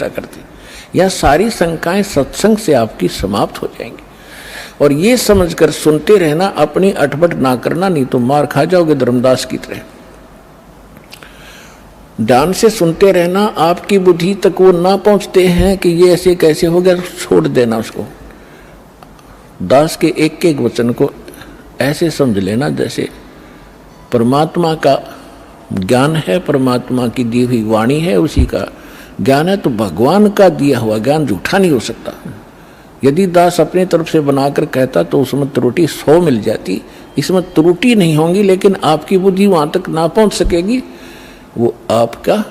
करते। यह सारी शंकाएं सत्संग से आपकी समाप्त हो जाएंगी। और ये समझकर सुनते रहना, अपनी अटपट ना करना, नहीं तो मार खा जाओगे धर्मदास की तरह। ध्यान से सुनते रहना, आपकी बुद्धि तक वो ना पहुंचते हैं कि ये ऐसे कैसे हो गया, छोड़ देना उसको। दास के एक एक वचन को ऐसे समझ लेना जैसे परमात्मा का ज्ञान है, परमात्मा की दी हुई वाणी है, उसी का ज्ञान है। तो भगवान का दिया हुआ ज्ञान झूठा नहीं हो सकता। यदि दास अपनी तरफ से बनाकर कहता तो उसमें त्रुटि 100 मिल जाती, इसमें त्रुटि नहीं होंगी, लेकिन आपकी बुद्धि वहां तक ना पहुंच सकेगी। वो आपका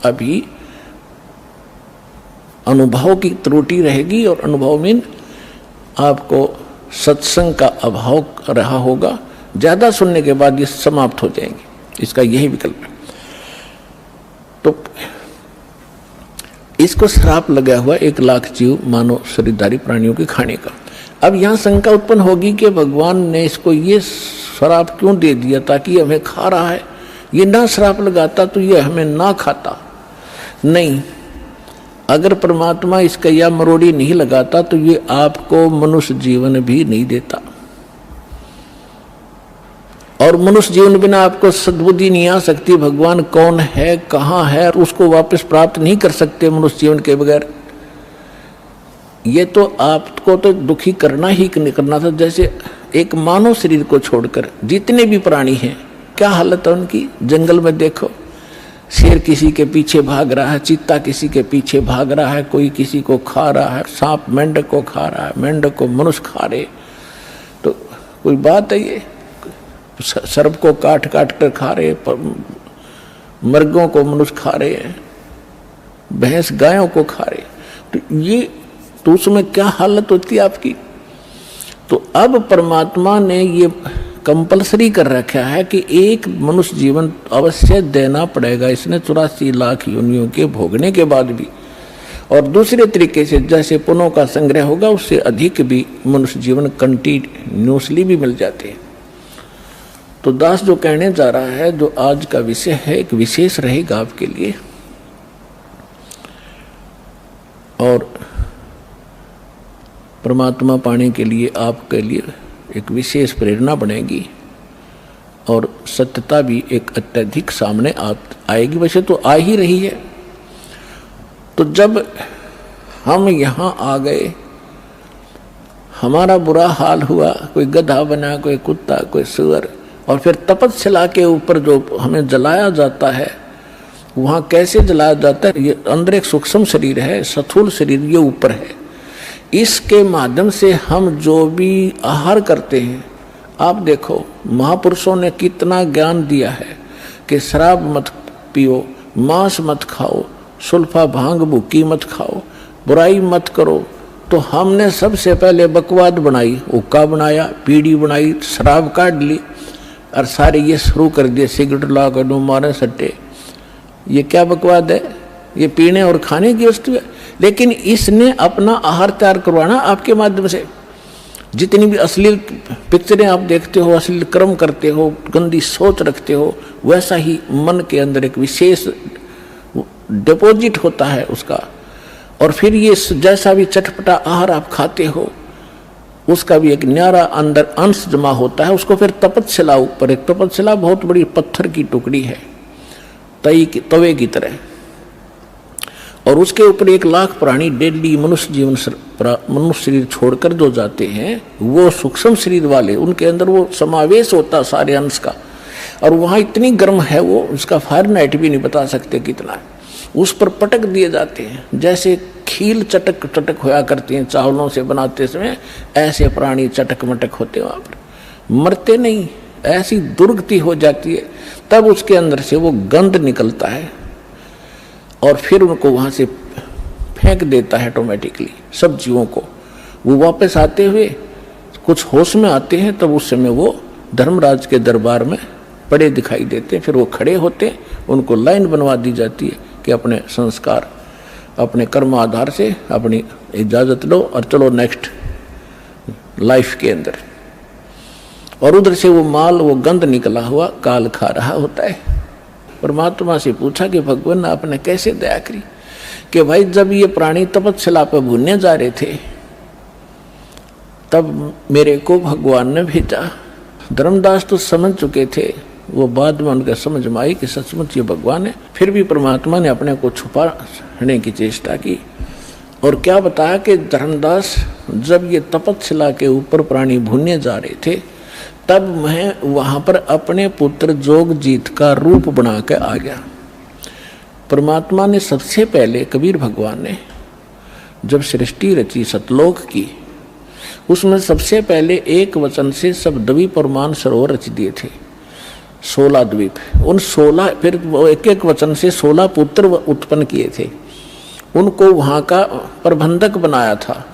अभी अनुभव की त्रुटि रहेगी, और अनुभव में आपको सत्संग का अभाव रहा होगा। ज्यादा सुनने के बाद ये समाप्त हो जाएंगे, इसका यही विकल्प है। तो इसको श्राप लगा हुआ 1 लाख जीव मानव शरीरधारी प्राणियों के खाने का। अब यहां शंका उत्पन्न होगी कि भगवान ने इसको ये श्राप क्यों दे दिया, ताकि हमें खा रहा है। ये ना श्राप लगाता तो ये हमें ना खाता। नहीं, अगर परमात्मा इसका या मरोड़ी नहीं लगाता तो ये आपको मनुष्य जीवन भी नहीं देता, और मनुष्य जीवन बिना आपको सद्बुद्धि नहीं आ सकती। भगवान कौन है, कहाँ है, उसको वापस प्राप्त नहीं कर सकते मनुष्य जीवन के बगैर। ये तो आपको तो दुखी करना ही करना था। जैसे एक मानव शरीर को छोड़कर जितने भी प्राणी हैं, क्या हालत है उनकी। जंगल में देखो, शेर किसी के पीछे भाग रहा है, चीता किसी के पीछे भाग रहा है, कोई किसी को खा रहा है, सांप मेंढक को खा रहा है, मेंढक को मनुष्य खा रहे। तो कोई बात है ये, सर्प को काट काट कर खा रहे, मर्गों को मनुष्य खा रहे हैं, भैंस गायों को खा रहे। तो ये तो उसमें क्या हालत होती है आपकी। तो अब परमात्मा ने ये कंपलसरी कर रखा है कि एक मनुष्य जीवन अवश्य देना पड़ेगा। इसने 84 लाख योनियों के भोगने के बाद भी, और दूसरे तरीके से जैसे पुण्यों का संग्रह होगा उससे अधिक भी मनुष्य जीवन कंटिन्यूसली भी मिल जाते हैं। तो दास जो कहने जा रहा है, जो आज का विषय है, एक विशेष रहेगा आपके लिए, और परमात्मा पाने के लिए आपके लिए एक विशेष प्रेरणा बनेगी, और सत्यता भी एक अत्यधिक सामने आएगी। वैसे तो आ ही रही है। तो जब हम यहाँ आ गए, हमारा बुरा हाल हुआ, कोई गधा बना, कोई कुत्ता, कोई सुअर, और फिर तपस्या के ऊपर जो हमें जलाया जाता है, वहाँ कैसे जलाया जाता है। ये अंदर एक सूक्ष्म शरीर है, स्थूल शरीर ये ऊपर है। इसके माध्यम से हम जो भी आहार करते हैं, आप देखो महापुरुषों ने कितना ज्ञान दिया है कि शराब मत पियो, मांस मत खाओ, सुल्फा भांग भूकी मत खाओ, बुराई मत करो। तो हमने सबसे पहले बकवाद बनाई, हुक्का बनाया, बीड़ी बनाई, शराब काट ली, और सारे ये शुरू कर दिए, सिगरेट ला कर दो, मारे सट्टे। ये क्या बकवाद है, ये पीने और खाने की वस्तु है। लेकिन इसने अपना आहार तैयार करवाना आपके माध्यम से। जितनी भी अश्लील पिक्चरें आप देखते हो, अश्लील कर्म करते हो, गंदी सोच रखते हो, वैसा ही मन के अंदर एक विशेष डिपॉजिट होता है उसका। और फिर ये जैसा भी चटपटा आहार आप खाते हो, उसका भी एक न्यारा अंदर अंश जमा होता है। उसको फिर तपस्या ऊपर, एक तपस्या बहुत बड़ी पत्थर की टुकड़ी है, तवे की तरह, और उसके ऊपर 1 लाख प्राणी डेली मनुष्य शरीर छोड़कर जो जाते हैं, वो सूक्ष्म शरीर वाले, उनके अंदर वो समावेश होता सारे अंश का। और वहाँ इतनी गर्म है वो, उसका फारेनहाइट भी नहीं बता सकते कितना है। उस पर पटक दिए जाते हैं, जैसे खील चटक चटक होया करती हैं चावलों से बनाते समय, ऐसे प्राणी चटक मटक होते वहाँ पर, मरते नहीं, ऐसी दुर्गति हो जाती है। तब उसके अंदर से वो गंध निकलता है, और फिर उनको वहाँ से फेंक देता है ऑटोमेटिकली सब जीवों को। वो वापस आते हुए कुछ होश में आते हैं, तब उस समय वो धर्मराज के दरबार में पड़े दिखाई देते हैं। फिर वो खड़े होते हैं, उनको लाइन बनवा दी जाती है कि अपने संस्कार, अपने कर्म आधार से अपनी इजाज़त लो और चलो नेक्स्ट लाइफ के अंदर। और उधर से वो माल, वो गंध निकला हुआ काल खा रहा होता है। परमात्मा से पूछा कि भगवान आपने कैसे दया करी कि भाई जब ये प्राणी तपस्या पर भूनने जा रहे थे तब मेरे को भगवान ने भेजा। धर्मदास तो समझ चुके थे, वो बाद में उनका समझ में आई कि सचमुच ये भगवान है। फिर भी परमात्मा ने अपने को छुपाने की चेष्टा की और क्या बताया कि धर्मदास जब ये तपस्या के ऊपर प्राणी भूनने जा रहे थे तब मैं वहां पर अपने पुत्र जोगजीत का रूप बना के आ गया। परमात्मा ने सबसे पहले, कबीर भगवान ने जब सृष्टि रची सतलोक की, उसमें सबसे पहले एक वचन से सब द्वीप और मानसरोवर रच दिए थे, 16 द्वीप। उन 16 फिर एक एक वचन से 16 पुत्र उत्पन्न किए थे, उनको वहाँ का प्रबंधक बनाया था।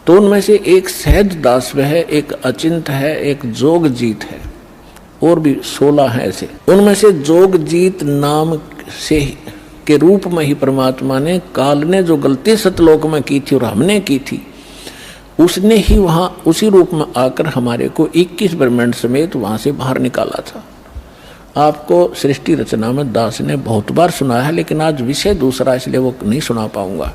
तो उनमें से एक सहज दास है, एक अचिंत है, एक जोगजीत है, और भी 16 है ऐसे। उनमें से जोगजीत नाम से के रूप में ही परमात्मा ने, काल ने जो गलती सतलोक में की थी और हमने की थी, उसने ही वहाँ उसी रूप में आकर हमारे को 21 ब्रह्मांड समेत वहाँ से बाहर निकाला था। आपको सृष्टि रचना में दास ने बहुत बार सुना है, लेकिन आज विषय दूसरा इसलिए वो नहीं सुना पाऊंगा।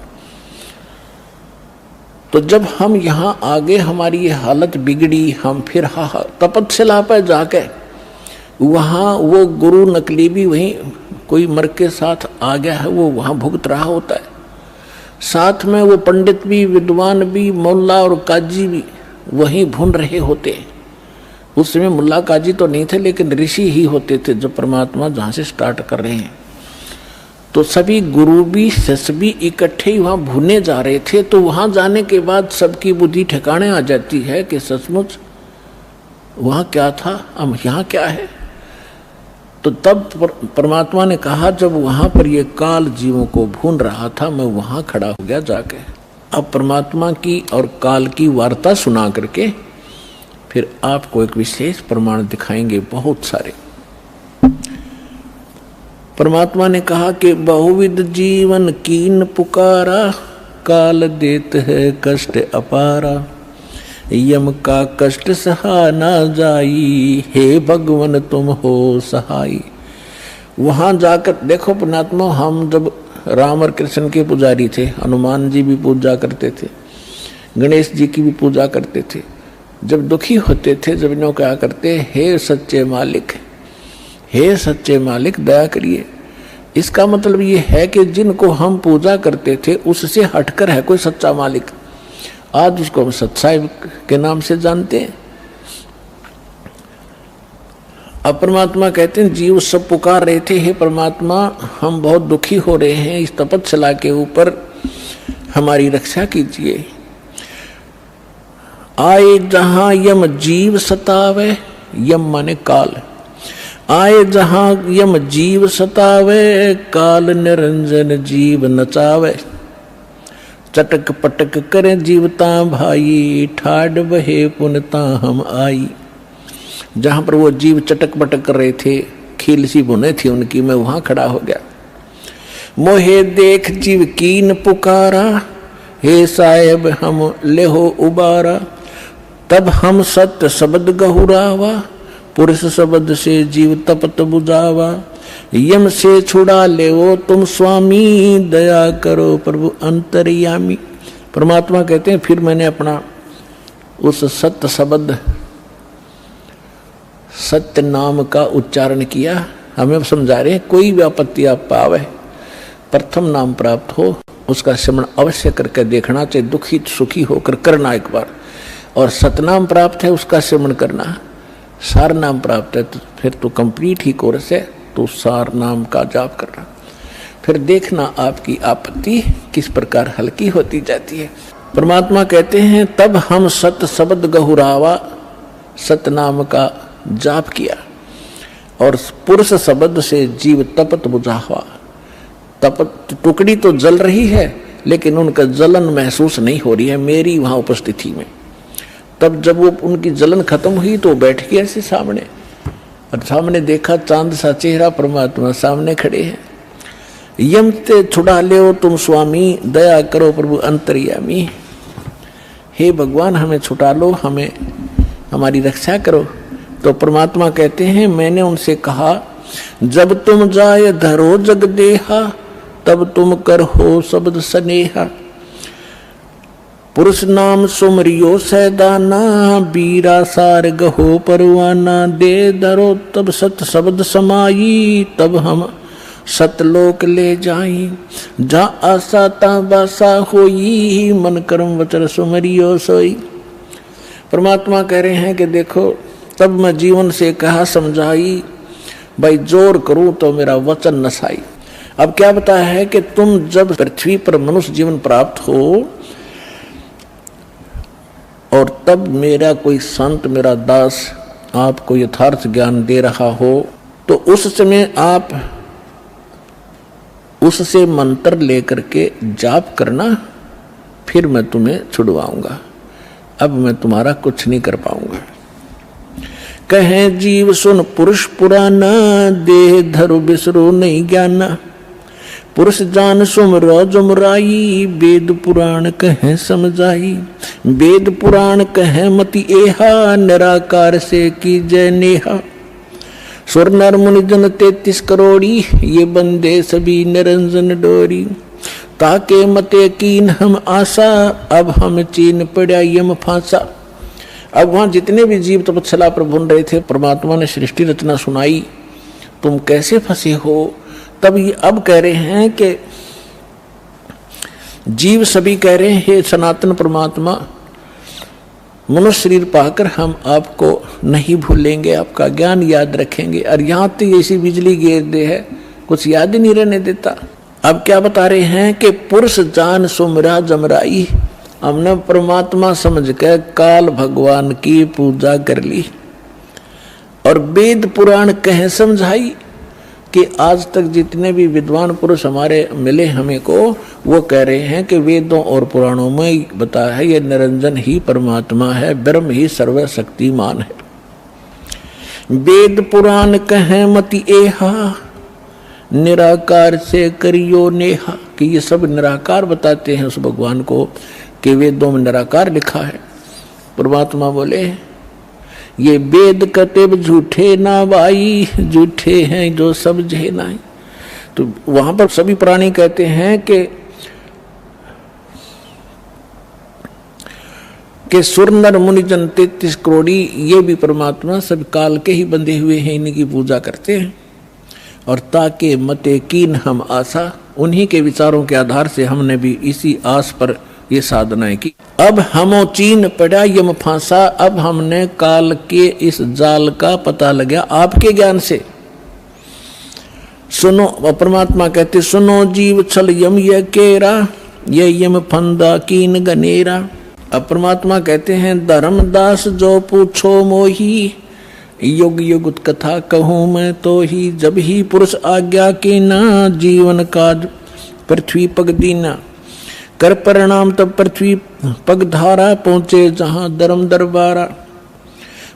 तो जब हम यहाँ आगे हमारी ये हालत बिगड़ी, हम फिर तपस्या पर जाके वहाँ वो गुरु नकली भी वहीं कोई मर के साथ आ गया है, वो वहाँ भुगत रहा होता है। साथ में वो पंडित भी, विद्वान भी, मुल्ला और काजी भी वहीं भून रहे होते। उस समय मुल्ला काजी तो नहीं थे, लेकिन ऋषि ही होते थे जो परमात्मा जहाँ से स्टार्ट कर रहे हैं। तो सभी गुरु भी, शिष्य भी इकट्ठे ही वहाँ भूने जा रहे थे। तो वहाँ जाने के बाद सबकी बुद्धि ठिकाने आ जाती है कि सचमुच वहाँ क्या था, अब यहाँ क्या है। तो तब परमात्मा ने कहा, जब वहाँ पर ये काल जीवों को भून रहा था, मैं वहाँ खड़ा हो गया जाके। अब परमात्मा की और काल की वार्ता सुना करके फिर आपको एक विशेष प्रमाण दिखाएंगे, बहुत सारे। परमात्मा ने कहा कि बहुविध जीवन कीन पुकारा, काल देत है कष्ट अपारा, यम का कष्ट सहा ना जाई, हे भगवन तुम हो सहाई। वहां जाकर देखो परमात्मा, हम जब राम और कृष्ण के पुजारी थे, हनुमान जी भी पूजा करते थे, गणेश जी की भी पूजा करते थे। जब दुखी होते थे, जब इन्हों क्या करते, हे सच्चे मालिक, हे सच्चे मालिक दया करिए। इसका मतलब ये है कि जिनको हम पूजा करते थे उससे हटकर है कोई सच्चा मालिक। आज उसको हम सच्चाई के नाम से जानते हैं। अब परमात्मा कहते हैं, जीव सब पुकार रहे थे, हे परमात्मा हम बहुत दुखी हो रहे हैं, इस तपस्या के ऊपर हमारी रक्षा कीजिए। आए जहां यम जीव सतावे, यम माने काल, आए जहां यम जीव सतावे, काल निरंजन जीव नचावे। चटक पटक करे जीवता भाई, ठाड बहे पुनता हम आई। जहां पर वो जीव चटक पटक कर रहे थे, खील सी बुने थी उनकी, मैं वहां खड़ा हो गया। मोहे देख जीव कीन पुकारा, हे साहेब हम लेहो उबारा। तब हम सत्य शब्द गहुरावा, पुरुष शब्द से जीव तपत बुझावा। यम से छुड़ा ले वो तुम स्वामी, दया करो प्रभु अंतर्यामी। परमात्मा कहते हैं, फिर मैंने अपना उस सत्य शब्द, सत्य नाम का उच्चारण किया। हमें अब समझा रहे हैं, कोई भी आपत्ति आप पावे, प्रथम नाम प्राप्त हो उसका स्मरण अवश्य करके देखना चाहिए, दुखी सुखी होकर करना एक बार। और सतनाम प्राप्त है उसका स्मरण करना। सार नाम प्राप्त है तो फिर तो कंप्लीट ही कोर्स है, तो सार नाम का जाप करना। फिर देखना आपकी आपत्ति किस प्रकार हल्की होती जाती है। परमात्मा कहते हैं, तब हम सत शब्द गहुरावा, सतनाम का जाप किया, और पुरुष शब्द से जीव तपत बुझावा। तपत टुकड़ी तो जल रही है, लेकिन उनका जलन महसूस नहीं हो रही है मेरी वहां उपस्थिति में। तब जब वो उनकी जलन खत्म हुई तो बैठ गए ऐसे सामने, और सामने देखा चांद सा चेहरा, परमात्मा सामने खड़े हैं। यम ते छुड़ा ले तुम स्वामी, दया करो प्रभु अंतर्यामी। हे भगवान हमें छुटा लो, हमें हमारी रक्षा करो। तो परमात्मा कहते हैं, मैंने उनसे कहा, जब तुम जाए धरो जग देहा, तब तुम कर हो शब्द स्नेहा। पुरुष नाम सुमरियो सैदाना, बीरा सार गहो परवाना। दे धरो तब सत शब्द समाई, तब हम सतलोक ले जाई। जा आशा ता बासा होई, मन कर्म वचन सुमरियो सोई। परमात्मा कह रहे हैं कि देखो तब मैं जीवन से कहा समझाई, भाई जोर करूं तो मेरा वचन नसाई। अब क्या बताया है कि तुम जब पृथ्वी पर मनुष्य जीवन प्राप्त हो और तब मेरा कोई संत, मेरा दास आपको यथार्थ ज्ञान दे रहा हो, तो उस समय आप उससे मंत्र लेकर के जाप करना, फिर मैं तुम्हें छुड़वाऊंगा। अब मैं तुम्हारा कुछ नहीं कर पाऊंगा। कहे जीव सुन पुरुष पुराना, देह धरु बिसरो नहीं ज्ञाना। पुरुष जान सुमरो जुमराई, वेद पुराण कहे समझाई। वेद पुराण कहे मति एहा, निराकार से की जय नेहा। सुर नर मुनि जन 33 करोड़ी, ये बंदे सभी निरंजन डोरी। ताके मते कीन हम आशा, अब हम चीन पड़ा यम फांसा। अब वहां जितने भी जीव तपस्या पर भून रहे थे, परमात्मा ने सृष्टि रचना सुनाई, तुम कैसे फंसे हो। तब ये अब कह रहे हैं कि जीव सभी कह रहे हैं, हे सनातन परमात्मा, मनुष्य शरीर पाकर हम आपको नहीं भूलेंगे, आपका ज्ञान याद रखेंगे। और यहाँ तो ऐसी बिजली गिर दे है, कुछ याद ही नहीं रहने देता। अब क्या बता रहे हैं कि पुरुष जान सुमरा जमराई। हमने परमात्मा समझ के काल भगवान की पूजा कर ली और वेद पुराण कहे समझाई कि आज तक जितने भी विद्वान पुरुष हमारे मिले हमें को, वो कह रहे हैं कि वेदों और पुराणों में बताया है ये निरंजन ही परमात्मा है, ब्रह्म ही सर्वशक्तिमान है। वेद पुराण कहे मति एहा, निराकार से करियो नेहा। कि ये सब निराकार बताते हैं उस भगवान को, कि वेदों में निराकार लिखा है। परमात्मा बोले ये वेद कतेब झूठे ना भाई, झूठे हैं जो सब जे नाई। तो वहां पर सभी प्राणी कहते हैं कि सुर नर मुनि जन 33 करोड़ी, ये भी परमात्मा सब काल के ही बंधे हुए हैं, इनकी पूजा करते हैं। और ताके मते कीन हम आशा, उन्हीं के विचारों के आधार से हमने भी इसी आस पर ये साधनाएं की। अब हमो चीन पड़ा यम फांसा, अब हमने काल के इस जाल का पता लगा आपके ज्ञान से। सुनो, परमात्मा कहते सुनो जीव छल यम ये केरा, ये यम फंदा कीन गनेरा। अब परमात्मा कहते हैं धर्मदास जो पूछो मोही, युग युग कथा कहूँ मैं तो ही। जब ही पुरुष आज्ञा की ना, जीवन काज पृथ्वी पग दीना। कर परिणाम तब पृथ्वी पग धारा, पहुंचे जहां धर्म दरबारा।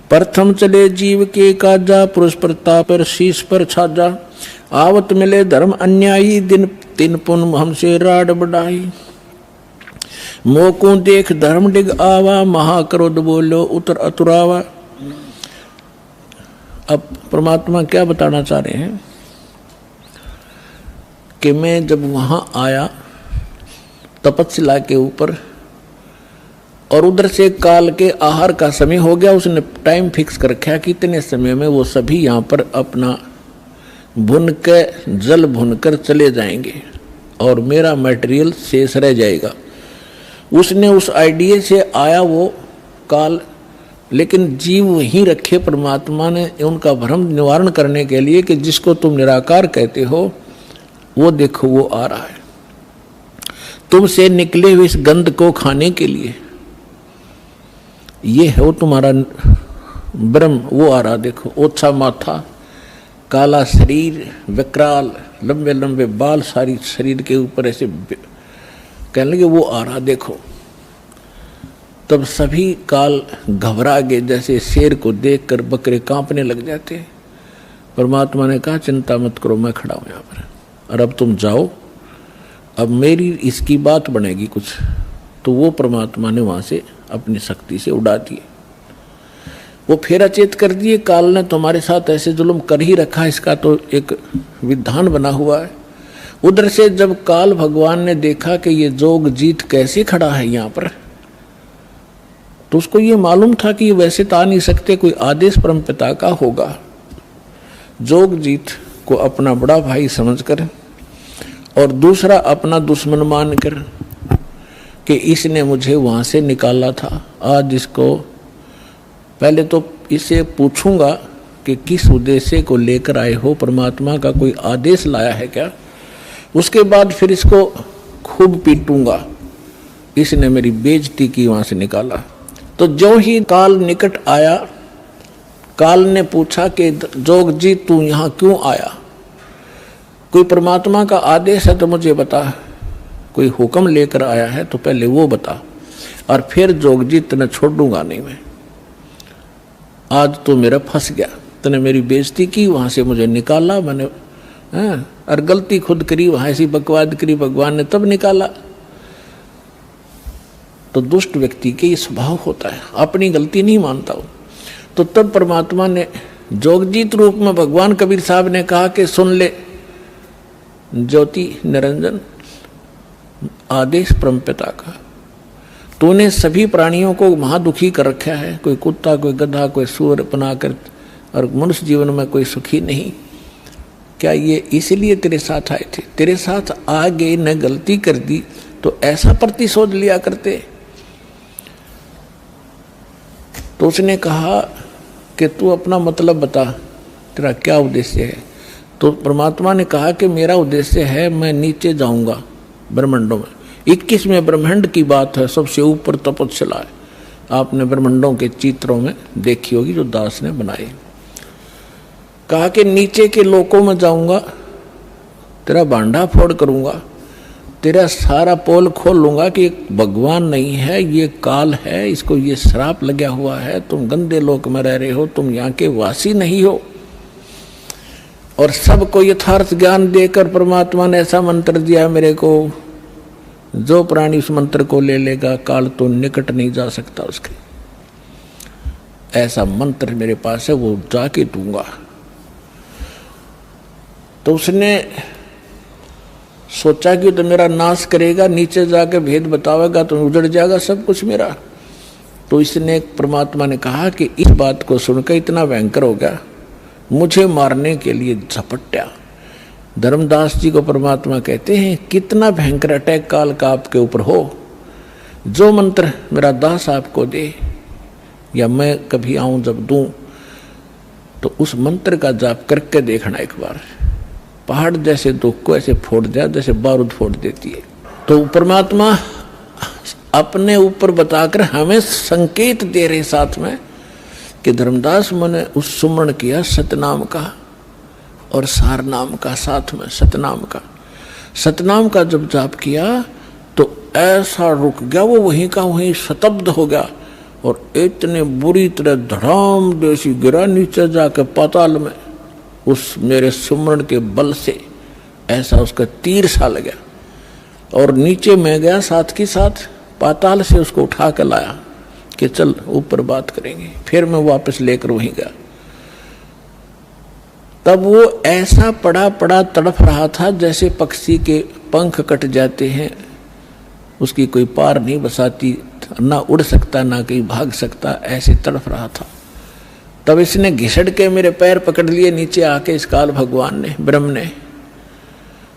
प्रथम चले जीव के काजा, पुरुष प्रताप पर शीश पर छाजा। आवत मिले धर्म अन्यायी, दिन तीन पुन हमसे राड बढ़ाई। मोको देख धर्म डिग आवा, महाक्रोध बोलो उतर अतुरावा। अब परमात्मा क्या बताना चाह रहे हैं कि मैं जब वहां आया तपस्या के ऊपर, और उधर से काल के आहार का समय हो गया, उसने टाइम फिक्स कर रखा कि इतने समय में वो सभी यहाँ पर अपना भुन के जल भुनकर चले जाएंगे और मेरा मटेरियल शेष रह जाएगा। उसने उस आइडिया से आया वो काल, लेकिन जीव वहीं रखे परमात्मा ने उनका भ्रम निवारण करने के लिए कि जिसको तुम निराकार कहते हो वो देखो वो आ रहा है, तुमसे निकले हुए इस गंध को खाने के लिए। ये है वो तुम्हारा ब्रह्म, वो आ रहा देखो। ओछा माथा, काला शरीर, विकराल, लंबे लंबे बाल सारी शरीर के ऊपर ऐसे कहने लगे वो आ रहा देखो। तब सभी काल घबरा गए, जैसे शेर को देखकर बकरे कांपने लग जाते। परमात्मा ने कहा चिंता मत करो, मैं खड़ा हूं यहाँ पर, और अब तुम जाओ, अब मेरी इसकी बात बनेगी कुछ। तो वो परमात्मा ने वहां से अपनी शक्ति से उड़ा दिए, वो फिर अचेत कर दिए। काल ने तुम्हारे साथ ऐसे जुल्म कर ही रखा, इसका तो एक विधान बना हुआ है। उधर से जब काल भगवान ने देखा कि ये जोगजीत कैसे खड़ा है यहाँ पर, तो उसको ये मालूम था कि ये वैसे तो आ नहीं सकते, कोई आदेश परमपिता का होगा। जोगजीत को अपना बड़ा भाई समझकर और दूसरा अपना दुश्मन मानकर कि इसने मुझे वहाँ से निकाला था, आज इसको पहले तो इसे पूछूंगा कि किस उद्देश्य को लेकर आए हो, परमात्मा का कोई आदेश लाया है क्या, उसके बाद फिर इसको खूब पीटूंगा, इसने मेरी बेइज्जती की, वहाँ से निकाला। तो जो ही काल निकट आया, काल ने पूछा कि जोगजीत तू यहाँ क्यों आया, कोई परमात्मा का आदेश है तो मुझे बता, कोई हुक्म लेकर आया है तो पहले वो बता, और फिर जोगजीत तने छोड़ूंगा नहीं मैं, आज तो मेरा फंस गया, तने मेरी बेइज्जती की, वहाँ से मुझे निकाला मैंने, और गलती खुद करी, वहाँ ऐसी बकवाद करी, भगवान ने तब निकाला। तो दुष्ट व्यक्ति के ये स्वभाव होता है, अपनी गलती नहीं मानता हो। तो तब परमात्मा ने जोगजीत रूप में भगवान कबीर साहब ने कहा कि सुन ले ज्योति निरंजन, आदेश परमपिता का, तूने सभी प्राणियों को महादुखी कर रखा है, कोई कुत्ता, कोई गधा, कोई सूअर बनाकर, और मनुष्य जीवन में कोई सुखी नहीं। क्या ये इसलिए तेरे साथ आए थे? तेरे साथ आगे न गलती कर दी तो ऐसा प्रतिशोध लिया करते। तो उसने कहा कि तू अपना मतलब बता, तेरा क्या उद्देश्य है? तो परमात्मा ने कहा कि मेरा उद्देश्य है, मैं नीचे जाऊंगा ब्रह्मांडों में, 21वें ब्रह्मांड की बात है, सबसे ऊपर तपस्या है, आपने ब्रह्मांडों के चित्रों में देखी होगी जो दास ने बनाए। कहा कि नीचे के लोकों में जाऊंगा, तेरा भांडा फोड़ करूंगा, तेरा सारा पोल खोल लूंगा कि भगवान नहीं है, ये काल है, इसको ये श्राप लगा हुआ है, तुम गंदे लोक में रह रहे हो, तुम यहाँ के वासी नहीं हो। और सबको यथार्थ ज्ञान देकर परमात्मा ने ऐसा मंत्र दिया मेरे को, जो प्राणी उस मंत्र को ले लेगा काल तो निकट नहीं जा सकता उसके। ऐसा मंत्र मेरे पास है, वो जाके दूंगा। तो उसने सोचा कि तो मेरा नाश करेगा, नीचे जाके भेद बतावेगा तो उजड़ जाएगा सब कुछ मेरा। तो इसने परमात्मा ने कहा कि इस बात को सुनकर इतना भयंकर हो गया, मुझे मारने के लिए झपट्या। धर्मदास जी को परमात्मा कहते हैं कितना भयंकर अटैक काल का आपके ऊपर हो, जो मंत्र मेरा दास आपको दे या मैं कभी आऊं जब दूं, तो उस मंत्र का जाप करके देखना एक बार, पहाड़ जैसे दुख को ऐसे फोड़ दिया जैसे बारूद फोड़ देती है। तो परमात्मा अपने ऊपर बताकर हमें संकेत दे रहे साथ में कि धर्मदास मैंने उस सुमरण किया सतनाम का और सार नाम का, साथ में सतनाम का। सतनाम का जब जाप किया तो ऐसा रुक गया, वो वहीं का वहीं शतब्द हो गया और इतने बुरी तरह धड़ाम देसी गिरा नीचे जाकर पाताल में, उस मेरे सुमरण के बल से ऐसा उसका तीर सा लगा और नीचे मैं गया, साथ के साथ पाताल से उसको उठा कर लाया कि चल ऊपर बात करेंगे। फिर मैं वापस लेकर वहीं गया, तब वो ऐसा पड़ा पड़ा तड़फ रहा था जैसे पक्षी के पंख कट जाते हैं, उसकी कोई पार नहीं बसाती, ना उड़ सकता ना कहीं भाग सकता, ऐसे तड़फ रहा था। तब इसने घिसड़ के मेरे पैर पकड़ लिए नीचे आके, इस काल भगवान ने, ब्रह्म ने,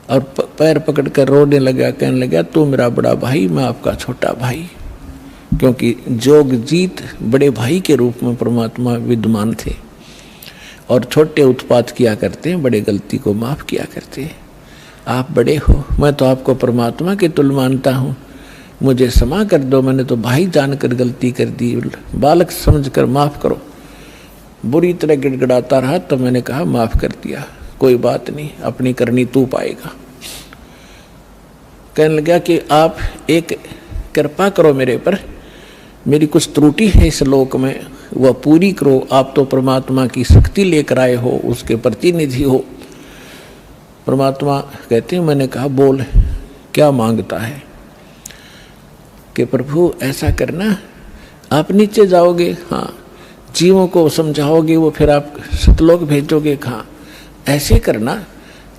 और पैर पकड़ कर रोने लगा, कहने लगा तू मेरा बड़ा भाई, मैं आपका छोटा भाई। क्योंकि जोगजीत बड़े भाई के रूप में परमात्मा विद्यमान थे और छोटे उत्पात किया करते हैं, बड़े गलती को माफ किया करते हैं। आप बड़े हो, मैं तो आपको परमात्मा के तुल्य मानता हूँ, मुझे क्षमा कर दो, मैंने तो भाई जानकर गलती कर दी, बालक समझकर माफ करो। बुरी तरह गिड़गिड़ाता रहा, तो मैंने कहा माफ कर दिया, कोई बात नहीं, अपनी करनी तू पाएगा। कहने लगा कि आप एक कृपा करो मेरे पर, मेरी कुछ त्रुटि है इस लोक में, वह पूरी करो। आप तो परमात्मा की शक्ति लेकर आए हो, उसके प्रतिनिधि हो। परमात्मा कहते हैं, मैंने कहा बोल क्या मांगता है? कि प्रभु ऐसा करना, आप नीचे जाओगे, हाँ, जीवों को समझाओगे, वो फिर आप सतलोक भेजोगे, हाँ, ऐसे करना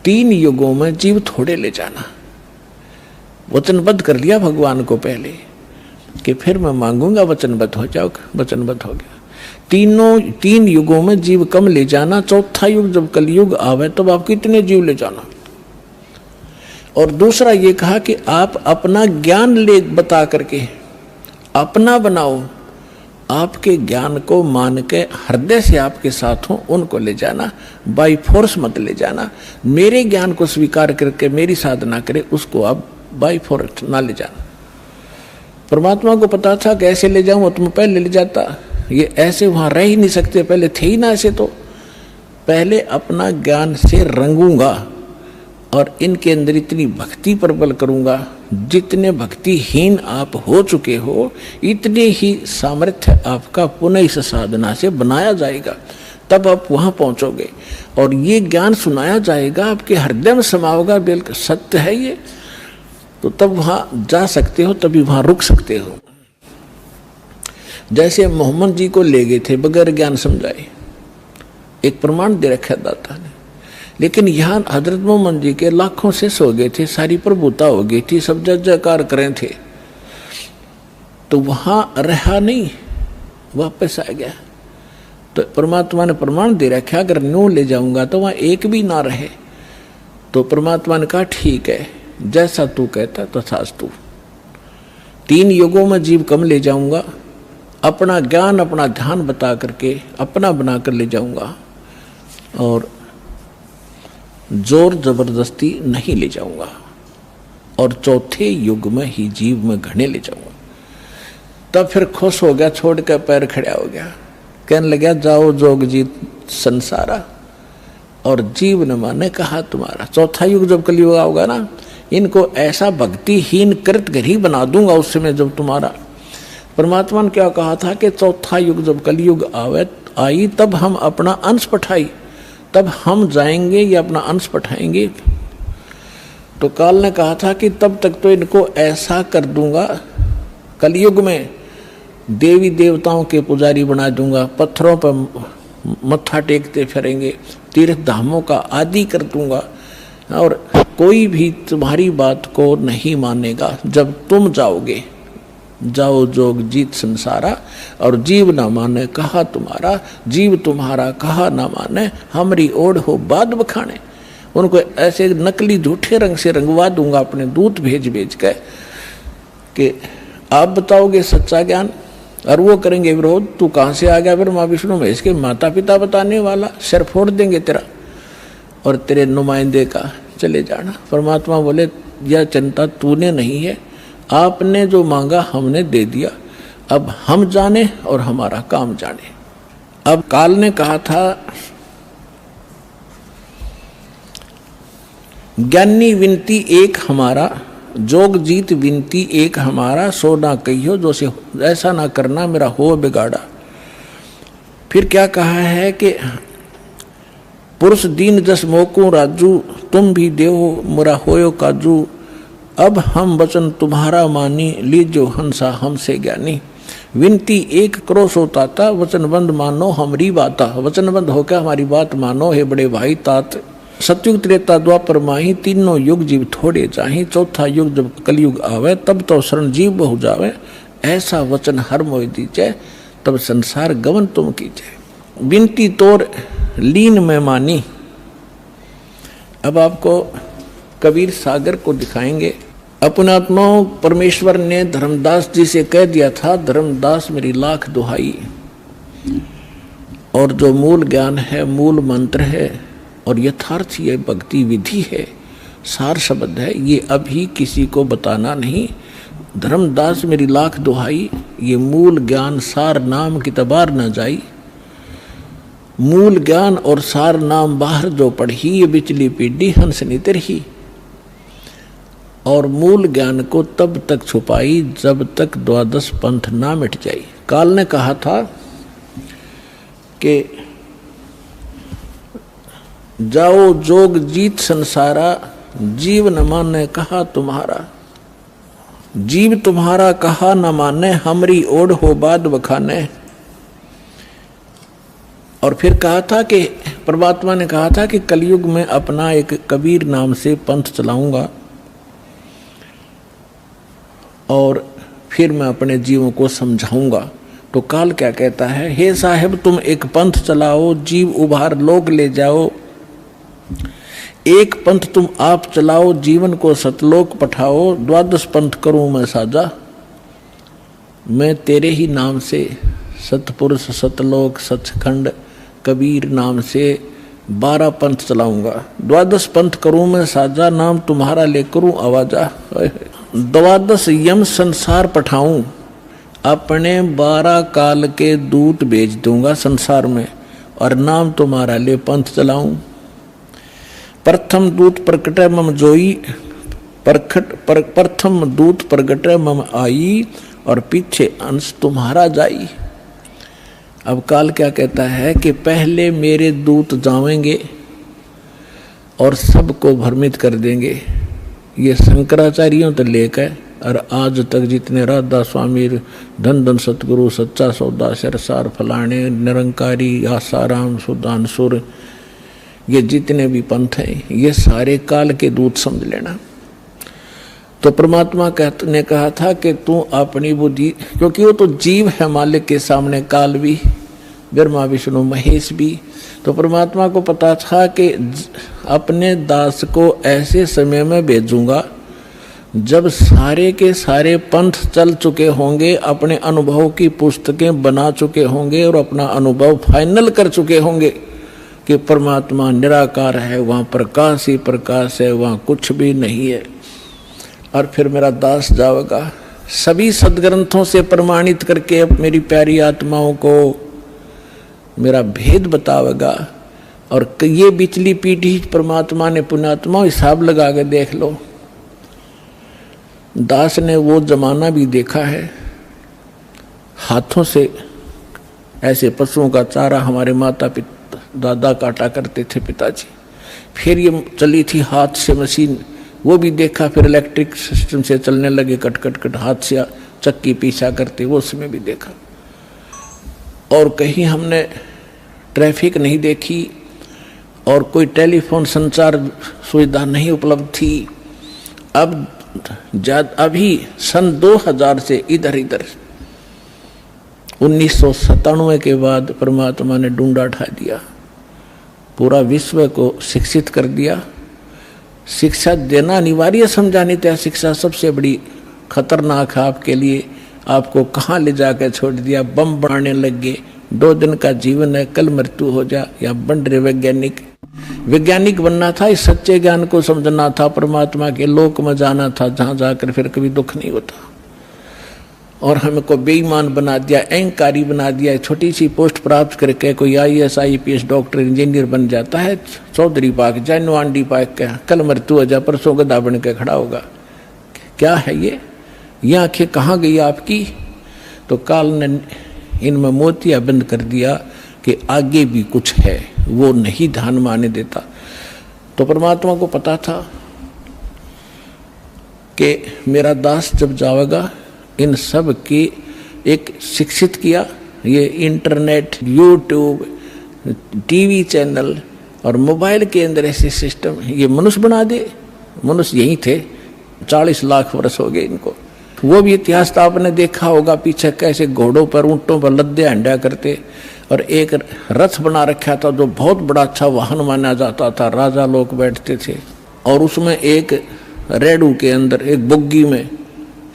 3 युगों में जीव थोड़े ले जाना। वचनबद्ध कर लिया भगवान को पहले कि फिर मैं मांगूंगा, वचनबद्ध हो जाओ, वचनबद्ध हो गया। 3 युगों में जीव कम ले जाना, चौथा युग जब कलयुग आवे तब आप कितने जीव ले जाना। और दूसरा ये कहा कि आप अपना ज्ञान ले बता करके अपना बनाओ, आपके ज्ञान को मान के हृदय से आपके साथ हो उनको ले जाना, बाई फोर्स मत ले जाना। मेरे ज्ञान को स्वीकार करके मेरी साधना करे उसको आप बाई फोर्स ना ले जाना। परमात्मा को पता था कि ऐसे ले जाऊं तो मैं पहले ले जाता, ये ऐसे वहां रह ही नहीं सकते, पहले थे ही ना ऐसे, तो पहले अपना ज्ञान से रंगूंगा और इनके अंदर इतनी भक्ति प्रबल करूंगा, जितने भक्तिहीन आप हो चुके हो इतने ही सामर्थ्य आपका पुनः इस साधना से बनाया जाएगा, तब आप वहां पहुंचोगे और ये ज्ञान सुनाया जाएगा, आपके हृदय में समा होगा, बिल्कुल सत्य है ये, तो तब वहां जा सकते हो, तभी वहां रुक सकते हो। जैसे मोहम्मद जी को ले गए थे बगैर ज्ञान समझाए, एक प्रमाण दे रखा दाता ने, लेकिन यहाँ हजरत मोहम्मद जी के लाखों से सो गए थे, सारी प्रभुता हो गई थी, सब जय जयकार करें थे, तो वहां रहा नहीं, वापस आ गया। तो परमात्मा ने प्रमाण दे रखा अगर न्यू ले जाऊंगा तो वहां एक भी ना रहे। तो परमात्मा ने कहा ठीक है, जैसा तू कहता तथास्तु। 3 युगों में जीव कम ले जाऊंगा, अपना ज्ञान अपना ध्यान बता करके अपना बना कर ले जाऊंगा और जोर जबरदस्ती नहीं ले जाऊंगा, और चौथे युग में ही जीव में घने ले जाऊंगा। तब फिर खुश हो गया, छोड़ कर पैर खड़ा हो गया, कहने लगा जाओ जोग जीत संसारा, और जीव ने माने कहा तुम्हारा। चौथा युग जब कलयुग होगा ना, इनको ऐसा भक्तिहीन कृत ही बना दूंगा उस समय जब तुम्हारा। परमात्मा ने क्या कहा था कि चौथा युग जब कलयुग आई तब हम अपना अंश पठाई, तब हम जाएंगे या अपना अंश पठाएंगे। तो काल ने कहा था कि तब तक तो इनको ऐसा कर दूंगा, कलयुग में देवी देवताओं के पुजारी बना दूंगा, पत्थरों पर मत्था टेकते फिरेंगे, तीर्थ धामों का आदि कर दूंगा, और कोई भी तुम्हारी बात को नहीं मानेगा जब तुम जाओगे। जाओ जोग जीत संसारा, और जीव ना माने कहा तुम्हारा, जीव तुम्हारा कहा ना माने, हमरी ओढ़ हो बाद बखाने। उनको ऐसे नकली झूठे रंग से रंगवा दूंगा अपने दूत भेज भेज के कि आप बताओगे सच्चा ज्ञान, और वो करेंगे विरोध। तू कहाँ से आ गया फिर माँ विष्णु में, इसके माता पिता बताने वाला, सिर फोड़ देंगे तेरा और तेरे नुमाइंदे का, चले जाना। परमात्मा बोले यह चिंता तूने नहीं है, आपने जो मांगा हमने दे दिया, अब हम जाने और हमारा काम जाने। अब काल ने कहा था ज्ञानी विनती एक हमारा, जोग जीत विनती एक हमारा, सो ना कहियो जो से ऐसा ना करना मेरा हो बिगाड़ा। फिर क्या कहा है कि पुरुष दीन जस मोको राजू, तुम भी देहो मुरा होयो काजू, अब हम वचन तुम्हारा मानी, लीजो हंसा हमसे ज्ञानी। विनती एक करो सो ताता, वचनबंद मानो हमरी बाता। वचनबंद होकर हमारी बात मानो हे बड़े भाई तात। सतयुग त्रेता द्वापर माही, तीनों युग जीव थोड़े जाही, चौथा युग जब कलयुग आवे तब तो शरण जीव बहु जावे। ऐसा वचन हर मोह दीजे, तब संसार गवन तुम कीजे। विनती तोर लीन में मानी। अब आपको कबीर सागर को दिखाएंगे। अपने आत्मा परमेश्वर ने धर्मदास जी से कह दिया था, धर्मदास मेरी लाख दुहाई, और जो मूल ज्ञान है, मूल मंत्र है और यथार्थ ये भक्ति विधि है, सार शब्द है, ये अभी किसी को बताना नहीं। धर्मदास मेरी लाख दुहाई, ये मूल ज्ञान सार नाम की तबार न जाई। मूल ज्ञान और सार नाम बाहर जो पढ़ी, ये बिचली पीढ़ी हंस नितर ही। और मूल ज्ञान को तब तक छुपाई जब तक द्वादश पंथ ना मिट जाई। काल ने कहा था कि जाओ जोग जीत संसारा, जीव न माने कहा तुम्हारा। जीव तुम्हारा कहा न माने, हमरी ओढ़ हो बाद बखाने। और फिर कहा था कि परमात्मा ने कहा था कि कलयुग में अपना एक कबीर नाम से पंथ चलाऊंगा और फिर मैं अपने जीवों को समझाऊंगा। तो काल क्या कहता है, हे साहेब तुम एक पंथ चलाओ, जीव उभार लोक ले जाओ। एक पंथ तुम आप चलाओ, जीवन को सतलोक पठाओ। 12 पंथ करूं मैं साजा, मैं तेरे ही नाम से सतपुरुष सतलोक सचखंड कबीर नाम से 12 पंथ चलाऊंगा। 12 पंथ करूं मैं साजा, नाम तुम्हारा ले करूं आवाजा। 12 यम संसार पठाऊं, अपने 12 काल के दूत भेज दूंगा संसार में और नाम तुम्हारा ले पंथ चलाऊं। प्रथम दूत प्रकटे मम जोई, प्रथम दूत प्रकटे मम आई और पीछे अंश तुम्हारा जाई। अब काल क्या कहता है कि पहले मेरे दूत जावेंगे और सबको भ्रमित कर देंगे। ये शंकराचार्यों तो लेकर और आज तक जितने राधा स्वामी, धन धन सतगुरु, सच्चा सौदा, सरसार फलाने, निरंकारी, आसाराम, सुदानसुर, ये जितने भी पंथ हैं ये सारे काल के दूत समझ लेना। तो परमात्मा ने कहा था कि तू अपनी बुद्धि, क्योंकि वो तो जीव है मालिक के सामने, काल भी, ब्रह्मा विष्णु महेश भी। तो परमात्मा को पता था कि अपने दास को ऐसे समय में भेजूंगा जब सारे के सारे पंथ चल चुके होंगे, अपने अनुभव की पुस्तकें बना चुके होंगे और अपना अनुभव फाइनल कर चुके होंगे कि परमात्मा निराकार है, वहाँ प्रकाश ही प्रकाश है, वहाँ कुछ भी नहीं है। और फिर मेरा दास जाएगा सभी सदग्रंथों से प्रमाणित करके मेरी प्यारी आत्माओं को मेरा भेद बतावेगा। और ये बिचली पीढ़ी परमात्मा ने पुण्यात्मा हिसाब लगा के देख लो, दास ने वो जमाना भी देखा है, हाथों से ऐसे पशुओं का चारा हमारे माता पिता दादा काटा करते थे पिताजी। फिर ये चली थी हाथ से मशीन, वो भी देखा। फिर इलेक्ट्रिक सिस्टम से चलने लगे, कट कट कट हाथ से चक्की पीछा करते, वो उसमें भी देखा। और कहीं हमने ट्रैफिक नहीं देखी और कोई टेलीफोन संचार सुविधा नहीं उपलब्ध थी। अब अभी सन 2000 से इधर 1997 के बाद परमात्मा ने डूंडा उठा दिया, पूरा विश्व को शिक्षित कर दिया। शिक्षा देना अनिवार्य समझा, नहीं तो शिक्षा सबसे बड़ी खतरनाक है आपके लिए। आपको कहाँ ले जाकर छोड़ दिया, बम बनाने लग गए। 2 दिन का जीवन है, कल मृत्यु हो जा। या बन रहे वैज्ञानिक बनना था, इस सच्चे ज्ञान को समझना था, परमात्मा के लोक में जाना था जहाँ जाकर फिर कभी दुख नहीं होता। और हमको बेईमान बना दिया, अहंकारी बना दिया। छोटी सी पोस्ट प्राप्त करके कोई IAS IPS डॉक्टर इंजीनियर बन जाता है, चौधरी पाक जाए नवांडी पाक का, कल मृत्यु हो जा, परसों गधा बन के खड़ा होगा। क्या है ये आंखें कहाँ गई आपकी? तो काल ने इनमें मोतिया बंद कर दिया कि आगे भी कुछ है, वो नहीं ध्यान में आने देता। तो परमात्मा को पता था कि मेरा दास जब जाएगा, इन सब की एक शिक्षित किया। ये इंटरनेट, यूट्यूब, टीवी चैनल और मोबाइल के अंदर ऐसे सिस्टम ये मनुष्य बना दे। मनुष्य यही थे, 40 लाख वर्ष हो गए इनको। वो भी इतिहास तो आपने देखा होगा, पीछे कैसे घोड़ों पर, ऊंटों पर लद्दे हंडा करते। और एक रथ बना रखा था जो बहुत बड़ा अच्छा वाहन माना जाता था, राजा लोग बैठते थे। और उसमें एक रेडू के अंदर एक बुग्गी में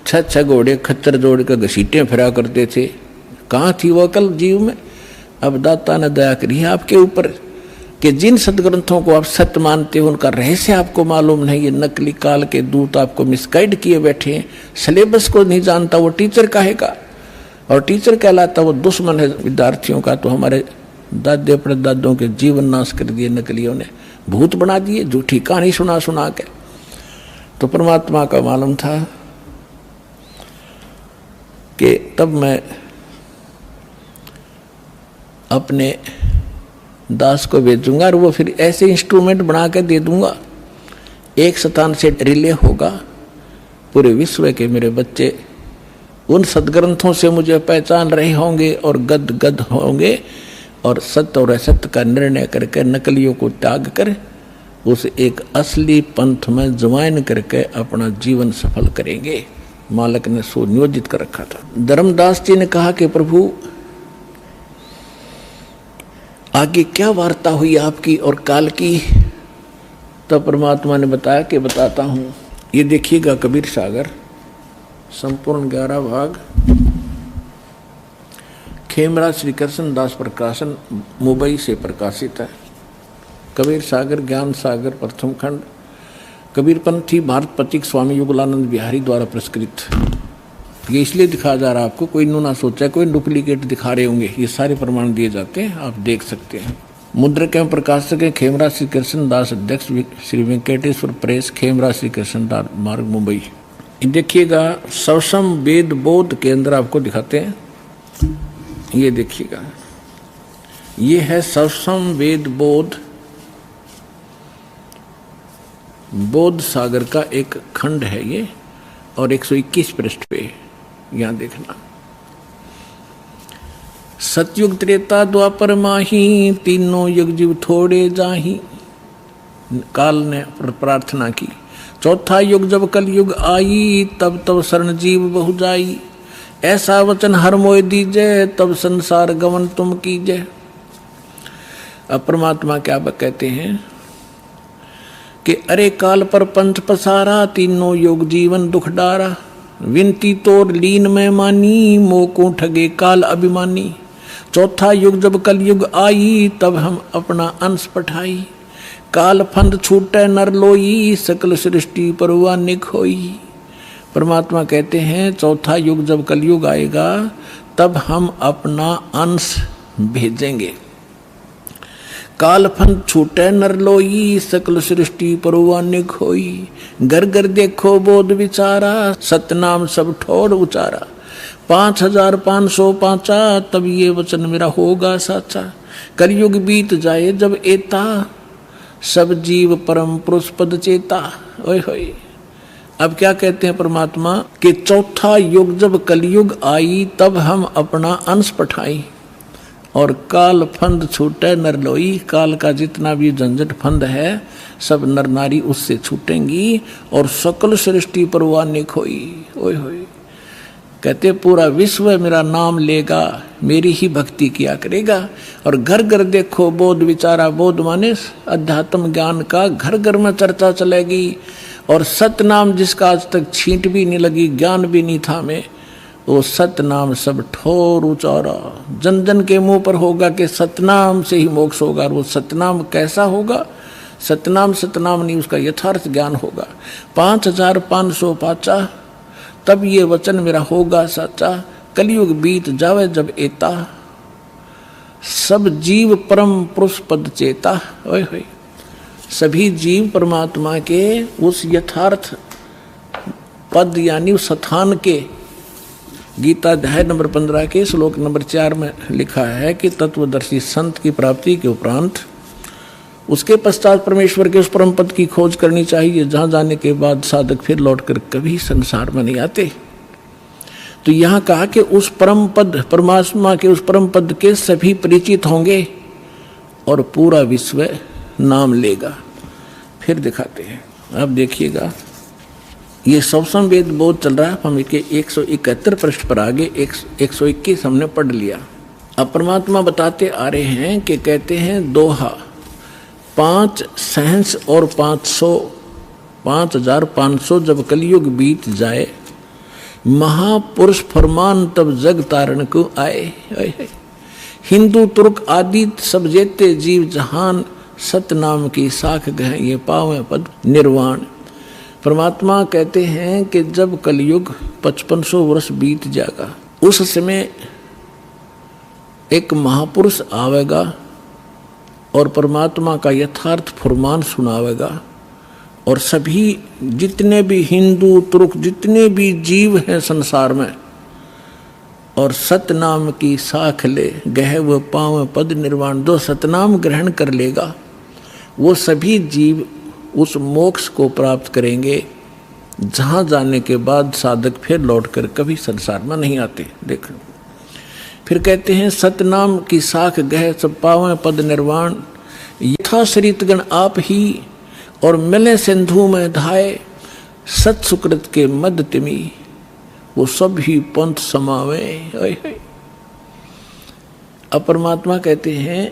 6 घोड़े खच्चर जोड़ कर घसीटे फिरा करते थे। कहाँ थी वो अकल जीव में? अब दाता ने दया करी है आपके ऊपर कि जिन सदग्रंथों को आप सत्य मानते हो उनका रहस्य आपको मालूम नहीं। ये नकली काल के दूत आपको मिसगाइड किए बैठे हैं। सिलेबस को नहीं जानता वो टीचर काहेगा, और टीचर कहलाता वो दुश्मन है विद्यार्थियों का। तो हमारे दादे परदादों के जीवन नाश कर दिए नकलियों ने, भूत बना दिए, झूठी कहानी सुना सुना के। तो परमात्मा का मालूम था कि तब मैं अपने दास को भेजूंगा और वो फिर ऐसे इंस्ट्रूमेंट बना के दे दूंगा, एक स्थान से रिले होगा पूरे विश्व के मेरे बच्चे उन सदग्रंथों से मुझे पहचान रहे होंगे और गद गद होंगे और सत्य और असत्य का निर्णय करके नकलियों को त्याग कर उस एक असली पंथ में ज्वाइन करके अपना जीवन सफल करेंगे। मालक ने सुनियोजित कर रखा था। धर्मदास जी ने कहा कि प्रभु आगे क्या वार्ता हुई आपकी और काल की? तब परमात्मा ने बताया कि बताता हूँ। ये देखिएगा कबीर सागर संपूर्ण 11 भाग, खेमरा श्री कृष्ण दास प्रकाशन मुंबई से प्रकाशित है। कबीर सागर ज्ञान सागर प्रथम खंड, कबीरपंथी भारत प्रतीक स्वामी युगलानंद बिहारी द्वारा पुरस्कृत। ये इसलिए दिखाया जा रहा है आपको, कोई नो ना सोचा कोई डुप्लीकेट दिखा रहे होंगे। ये सारे प्रमाण दिए जाते हैं, आप देख सकते हैं। मुद्रक एवं प्रकाशक है खेमरा श्री कृष्ण दास, अध्यक्ष श्री वेंकटेश्वर प्रेस, खेमरा श्री कृष्ण दास मार्ग मुंबई। देखिएगा सवसम वेद बोध केंद्र आपको दिखाते हैं। ये देखिएगा, ये है सवसम वेद बोध सागर का एक खंड है ये, और 121 पृष्ठ पे यहां देखना। सतयुग त्रेता द्वापर माही, तीनों युग जीव थोड़े जाही। काल ने प्रार्थना की। चौथा युग जब कल युग आई, तब तब शरण जीव बहु जाई। ऐसा वचन हर मोय दीजय, तब संसार गमन तुम कीजय। अब परमात्मा क्या कहते हैं कि अरे काल पर पंच पसारा, तीनों योग जीवन दुख डारा। विनती तोर लीन में मानी, मोको ठगे काल अभिमानी। चौथा युग जब कल युग आई, तब हम अपना अंश पठाई। काल फंद छूटे नर लोई, सकल सृष्टि परवा निखोई। परमात्मा कहते हैं चौथा युग जब कलयुग आएगा, तब हम अपना अंश भेजेंगे। काल फंद छूटे नर लोई, सकल सृष्टि परवा निखोई। घर घर देखो बोध विचारा, सतनाम सब ठोर उचारा। 5505 तब ये वचन मेरा होगा साचा। कलयुग बीत जाए जब एता, सब जीव परम पुरुष पद चेता। ओए होए, अब क्या कहते हैं परमात्मा कि चौथा युग जब कलयुग आई, तब हम अपना अंश पठाई। और काल फंद छूटे नर लोई, काल का जितना भी झंझट फंद है सब नर नारी उससे छूटेंगी, और सकल सृष्टि परवाह निखोई। ओए होए, कहते पूरा विश्व मेरा नाम लेगा, मेरी ही भक्ति किया करेगा। और घर घर देखो बोध विचारा, बोध माने अध्यात्म ज्ञान का घर घर में चर्चा चलेगी। और सतनाम जिसका आज तक छींट भी नहीं लगी, ज्ञान भी नहीं था में, वो सतनाम सब ठोर उचारा। जन जन के मुंह पर होगा कि सतनाम से ही मोक्ष होगा। और वो सतनाम कैसा होगा? सतनाम सतनाम नहीं, उसका यथार्थ ज्ञान होगा। 5505 तब ये वचन मेरा होगा सच्चा। कलयुग बीत जावे जब एता, सब जीव परम पुरुष पद चेता। ओए होए, सभी जीव परमात्मा के उस यथार्थ पद यानी उस स्थान के, गीता अध्याय नंबर 15 के श्लोक नंबर 4 में लिखा है कि तत्वदर्शी संत की प्राप्ति के उपरांत उसके पश्चात परमेश्वर के उस परम पद की खोज करनी चाहिए, जहां जाने के बाद साधक फिर लौटकर कभी संसार में नहीं आते। तो यहाँ कहा कि उस परम पद, परमात्मा के उस परम पद के सभी परिचित होंगे और पूरा विश्व नाम लेगा। फिर दिखाते हैं, अब देखिएगा, ये सवसम वेद बोध चल रहा है। हम इसके 171 पृष्ठ पर आगे 121 हमने पढ़ लिया। अब परमात्मा बताते आ रहे हैं कि कहते हैं दोहा 5 सहंस और 5500 जब कलयुग बीत जाए, महापुरुष फरमान तब जग तारण को आए। हिंदू तुर्क आदि सब जेते जीव जहान, सतनाम की साख गह ये पावे पद निर्वाण। परमात्मा कहते हैं कि जब कलयुग 5500 वर्ष बीत जाएगा, उस समय एक महापुरुष आवेगा और परमात्मा का यथार्थ फरमान सुनावेगा। और सभी जितने भी हिंदू तुर्क जितने भी जीव हैं संसार में, और सतनाम की साख ले गह व पाव पद निर्वाण, जो सतनाम ग्रहण कर लेगा वो सभी जीव उस मोक्ष को प्राप्त करेंगे, जहाँ जाने के बाद साधक फिर लौटकर कभी संसार में नहीं आते। देखो फिर कहते हैं सतनाम की साख गह सब पावें पद निर्वाण, यथा शरीतगण आप ही और मिले सिंधु में धाये, सत सुकृत के मद तिमी वो सब ही पंथ समावे। अब परमात्मा कहते हैं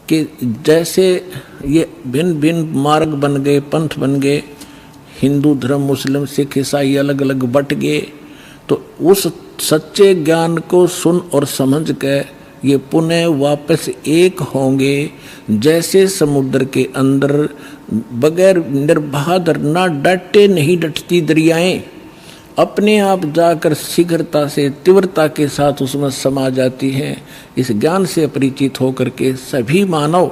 कि जैसे ये भिन्न भिन्न मार्ग बन गए, पंथ बन गए, हिंदू धर्म, मुस्लिम, सिख, ईसाई अलग अलग बट गए, तो उस सच्चे ज्ञान को सुन और समझ के ये पुनः वापस एक होंगे। जैसे समुद्र के अंदर बगैर निर्बाध ना डटे नहीं डटती दरियाएं, अपने आप जाकर शीघ्रता से तीव्रता के साथ उसमें समा जाती हैं। इस ज्ञान से परिचित होकर के सभी मानव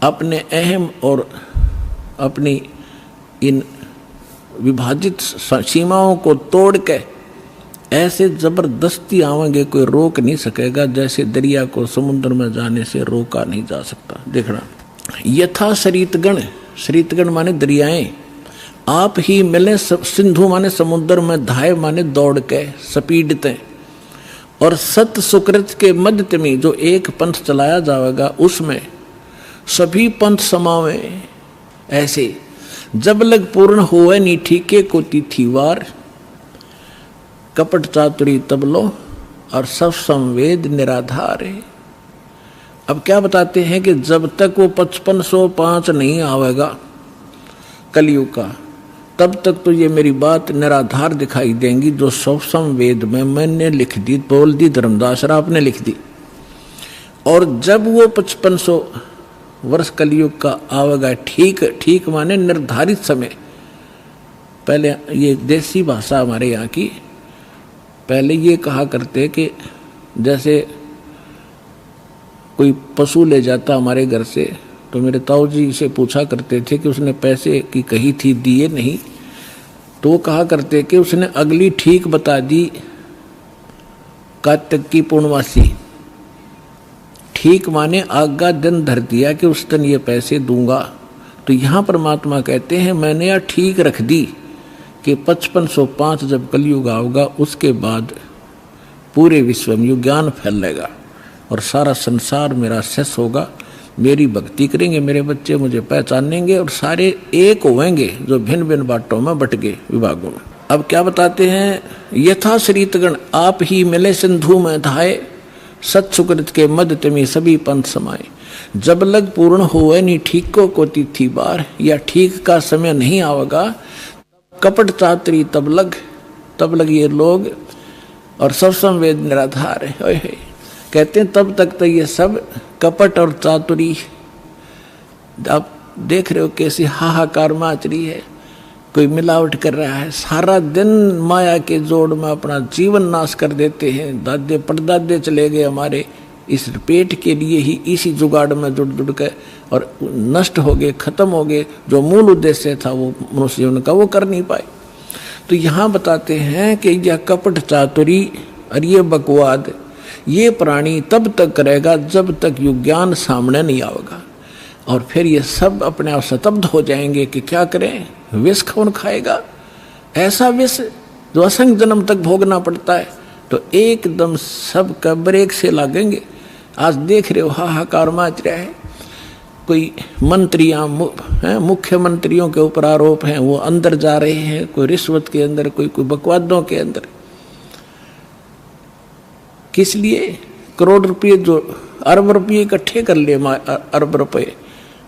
अपने अहम और अपनी इन विभाजित सीमाओं को तोड़ के ऐसे जबरदस्ती आवेंगे, कोई रोक नहीं सकेगा, जैसे दरिया को समुद्र में जाने से रोका नहीं जा सकता। देखना, यथा शरीतगण, शरीतगण माने दरियाएं, आप ही मिले सिंधु माने समुद्र में, धाय माने दौड़ के स्पीडते, और सत सुकृत के मध्य में जो एक पंथ चलाया जाएगा उसमें सभी पंथ समावे। ऐसे जब लग पूर्ण होए नी ठीके को तिथिवार, कपट चातुरी तब लो और सब संवेद निराधार है। अब क्या बताते हैं कि जब तक वो 5505 नहीं आवेगा कलयुग का, तब तक तो ये मेरी बात निराधार दिखाई देंगी, जो सब संवेद में मैंने लिख दी, बोल दी, धर्मदास राव ने लिख दी। और जब वो 5500 वर्ष कलयुग का आवेगा, ठीक ठीक माने निर्धारित समय। पहले ये देसी भाषा हमारे यहाँ की, पहले ये कहा करते कि जैसे कोई पशु ले जाता हमारे घर से, तो मेरे ताऊ जी से पूछा करते थे कि उसने पैसे की कही थी, दिए नहीं, तो वो कहा करते कि उसने अगली ठीक बता दी कार्तिक की पूर्णमासी। ठीक माने आगा दिन धर दिया कि उस दिन ये पैसे दूंगा। तो यहाँ परमात्मा कहते हैं मैंने यह ठीक रख दी कि 5505 जब कलयुग आओगा उसके बाद पूरे विश्व में ज्ञान फैलेगा और सारा संसार मेरा शेष होगा। मेरी भक्ति करेंगे मेरे बच्चे, मुझे पहचानेंगे और सारे एक होंगे जो भिन्न भिन्न बाटों में बट गए विभागों में। अब क्या बताते हैं, यथा शरीतगण आप ही मिले सिंधु में धाये, सत सुकृत के मध्य में सभी पंथ समाये। जब लग पूर्ण होए नी ठीक को तिथि बार, या ठीक का समय नहीं आवेगा, कपट चातरी तब लग ये लोग और सब संवेद निराधार है। कहते हैं तब तक तो ये सब कपट और चातुरी, आप देख रहे हो कैसी हाहाकार माच रही है, कोई मिलावट कर रहा है, सारा दिन माया के जोड़ में अपना जीवन नाश कर देते हैं। दादे परदादे चले गए हमारे इस पेट के लिए ही, इसी जुगाड़ में जुड़ के और नष्ट हो गए, खत्म हो गए। जो मूल उद्देश्य था वो मनुष्य जीवन का, वो कर नहीं पाए। तो यहाँ बताते हैं कि यह कपट चातुरी और ये बकवाद ये प्राणी तब तक करेगा जब तक युग ज्ञान सामने नहीं आएगा, और फिर ये सब अपने आप स्तब्ध हो जाएंगे कि क्या करें, विष कौन खाएगा, ऐसा विष जो असंख्य जन्म तक भोगना पड़ता है। तो एकदम सब का ब्रेक से लगेंगे। आज देख रहे हो हाहाकार मच रहा है, कोई मंत्रियां मुख्यमंत्रियों के ऊपर आरोप हैं, वो अंदर जा रहे हैं, कोई रिश्वत के अंदर, कोई बकवादों के अंदर। किस लिए? करोड़ रुपये, जो अरब रुपये इकट्ठे कर ले, अरब रुपये,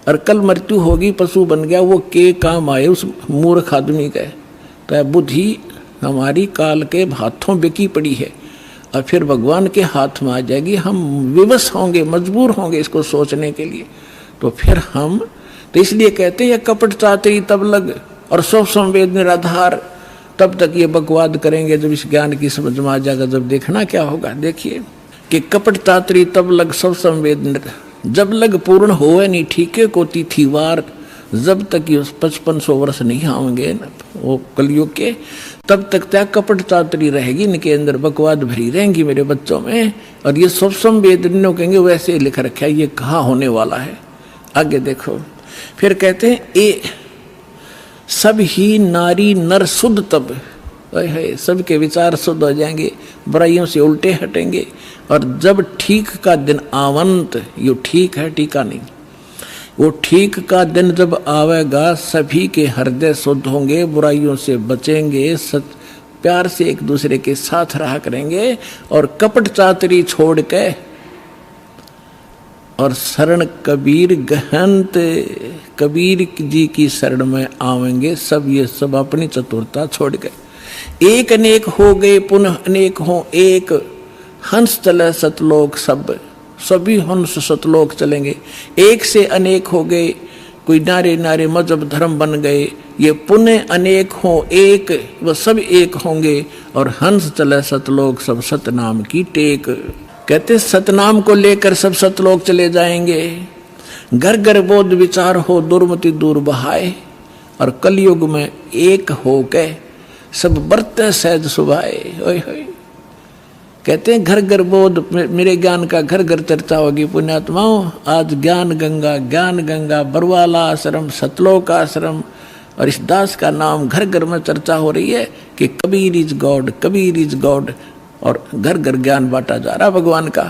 और कल मृत्यु होगी, पशु बन गया, वो के काम आए उस मूर्ख आदमी का। तो बुद्धि हमारी काल के हाथों बिकी पड़ी है और फिर भगवान के हाथ में आ जाएगी। हम विवश होंगे, मजबूर होंगे इसको सोचने के लिए। तो फिर हम, तो इसलिए कहते हैं कपट चातरी तब लग और सब संवेद निराधार, तब तक ये बकवाद करेंगे जब इस ज्ञान की समझ में आ जाएगा। जब देखना क्या होगा, देखिए कि कपट चातरी तब लग सब संवेद, जब लग पूर्ण होए नहीं ठीके को तिथिवार, जब तक ये 5500 वर्ष नहीं आएंगे वो कलयुग के, तब तक त्या कपट चातरी रहेगी, इनके अंदर बकवाद भरी रहेंगी मेरे बच्चों में। और ये सब संवेद कहेंगे वैसे लिख रखा है, ये कहाँ होने वाला है। आगे देखो, फिर कहते हैं ए सब ही नारी नर शुद्ध तब, है, सबके विचार शुद्ध हो जाएंगे, बुराइयों से उल्टे हटेंगे। और जब ठीक का दिन आवंत, यो ठीक है टीका नहीं, वो ठीक का दिन जब आवेगा सभी के हृदय शुद्ध होंगे, बुराइयों से बचेंगे, प्यार से एक दूसरे के साथ रहा करेंगे और कपट चातरी छोड़ के और शरण कबीर गहंत, कबीर जी की शरण में आवेंगे सब। ये सब अपनी चतुरता छोड़ गए। एक अनेक हो गए पुनः अनेक हो एक, हंस चले सतलोक सब, सभी हंस सतलोक चलेंगे। एक से अनेक हो गए, कोई नारे नारे मजहब धर्म बन गए, ये पुण्य अनेक हो एक, वह सब एक होंगे और हंस चले सतलोक सब सतनाम की टेक। कहते सतनाम को लेकर सब सतलोक चले जाएंगे। घर घर बोध विचार हो दुर्मति दूर बहाए, और कलयुग में एक हो के सब बरते सहज सुभाए। ओए होए, कहते हैं घर घर बोध, मेरे ज्ञान का घर घर चर्चा होगी पुण्यात्माओं। आज ज्ञान गंगा बरवाला आश्रम, सतलोक आश्रम और इस दास का नाम घर घर में चर्चा हो रही है कि Kabir is God, Kabir is God, और घर घर ज्ञान बांटा जा रहा भगवान का।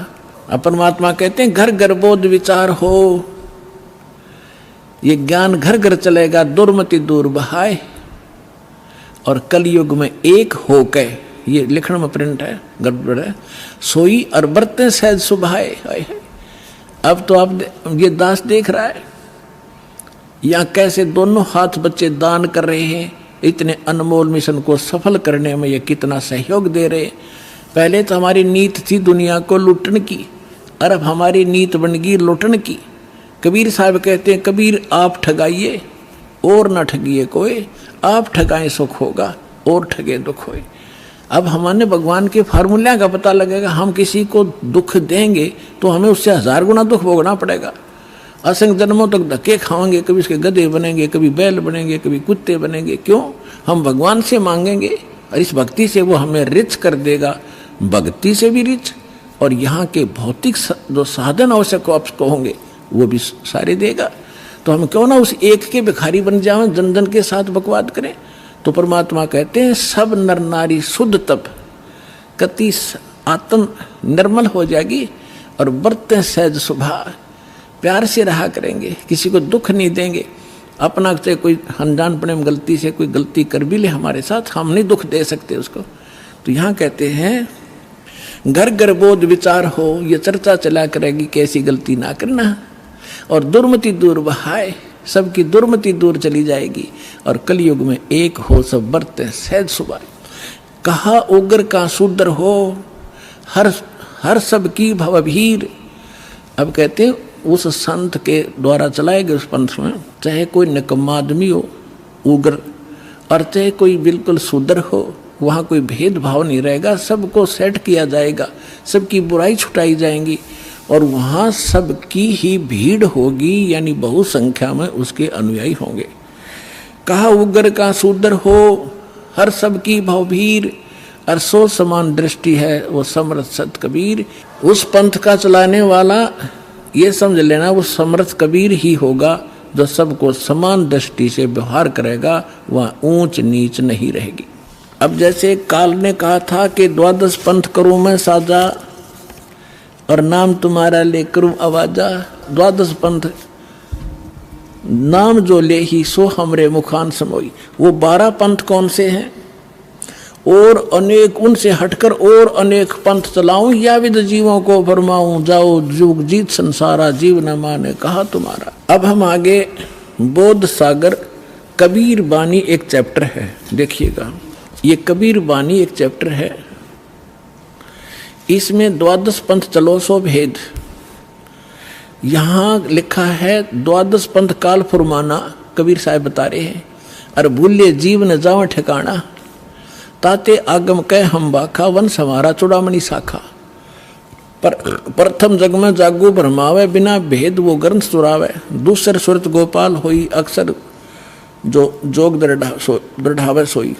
परमात्मा कहते हैं घर घर बोध विचार हो, ये ज्ञान घर घर चलेगा, दुर्मति दूर बहाए, और कलयुग में एक हो के, ये लिखण में प्रिंट है, गड़बड़ है, सोई और बरते सहज सुभाए। अब तो आप ये दास देख रहा है यहाँ कैसे दोनों हाथ बच्चे दान कर रहे हैं, इतने अनमोल मिशन को सफल करने में ये कितना सहयोग दे रहे हैं। पहले तो हमारी नीत थी दुनिया को लूटने की, और अब हमारी नीत बन गई लूटने की। कबीर साहब कहते हैं कबीर आप ठगाइए और न ठगिए कोई, आप ठगाएं सुख होगा और ठगे दुख होए। अब हमारे भगवान के फार्मूला का पता लगेगा। हम किसी को दुख देंगे तो हमें उससे 1000 गुना दुख भोगना पड़ेगा। असंख्य जन्मों तक धक्के खाएंगे, कभी उसके गधे बनेंगे, कभी बैल बनेंगे, कभी कुत्ते बनेंगे। क्यों? हम भगवान से मांगेंगे और इस भक्ति से वो हमें रिच कर देगा, भक्ति से भी रिच, और यहाँ के भौतिक जो साधन आवश्यक आपको होंगे वो भी सारे देगा। तो हम क्यों ना उस एक के भिखारी बन जाएं, जन जन के साथ बकवाद करें। तो परमात्मा कहते हैं सब नर नारी शुद्ध तब कति आत्म निर्मल हो जाएगी और बरते सहज सुभाव, प्यार से रहा करेंगे, किसी को दुख नहीं देंगे। अपना से कोई अनजानपने में गलती से कोई गलती कर भी ले हमारे साथ, हम नहीं दुख दे सकते उसको। तो यहाँ कहते हैं घर घर बोध विचार हो, ये चर्चा चला करेगी कैसी गलती ना करना, और दुर्मति दूर बहाए, सबकी दुर्मति दूर चली जाएगी, और कलयुग में एक हो सब बरते सहज सुभाए। कहा उग्र का शूद्र हो, हर सब की भवभीर। अब कहते हैं उस संत के द्वारा चलाए गए उस पंथ में चाहे कोई निकम्मा आदमी हो उग्र, और चाहे कोई बिल्कुल शूद्र हो, वहाँ कोई भेदभाव नहीं रहेगा, सबको सेट किया जाएगा, सबकी बुराई छुटाई जाएंगी, और वहाँ सबकी ही भीड़ होगी, यानी बहु संख्या में उसके अनुयायी होंगे। कहा उग्र का शूद्र हो, हर सबकी भवभीर, और सो समान दृष्टि है वो समर्थ सत कबीर। उस पंथ का चलाने वाला ये समझ लेना वो समर्थ कबीर ही होगा, जो सबको समान दृष्टि से व्यवहार करेगा, वह ऊंच नीच नहीं रहेगी। अब जैसे काल ने कहा था कि 12 पंथ करूं मैं साजा, और नाम तुम्हारा ले करूं आवाजा। 12 पंथ नाम जो ले ही सो हमरे मुखान समोई। वो 12 पंथ कौन से हैं? और अनेक उनसे हटकर और अनेक पंथ चलाऊं, या विद जीवों को फरमाऊं, जाओ जुग जीत संसारा, जीव न माने कहा तुम्हारा। अब हम आगे बोध सागर कबीर बानी एक चैप्टर है, देखिएगा ये कबीर बानी एक चैप्टर है, इसमें 12 पंथ चलो सो भेद। यहाँ लिखा है 12 पंथ काल फुरमाना, कबीर साहब बता रहे हैं, और भूले जीव न जाओ ठिकाना, ताते आगम कह हम बाखा, वन समारा चुड़ामणि शाखा। पर प्रथम जग में जागू भरमावे, बिना भेद वो ग्रंथ सुरावे, दूसर सुरत गोपाल होई, अक्सर जो जोग दृढ़ावे सोई।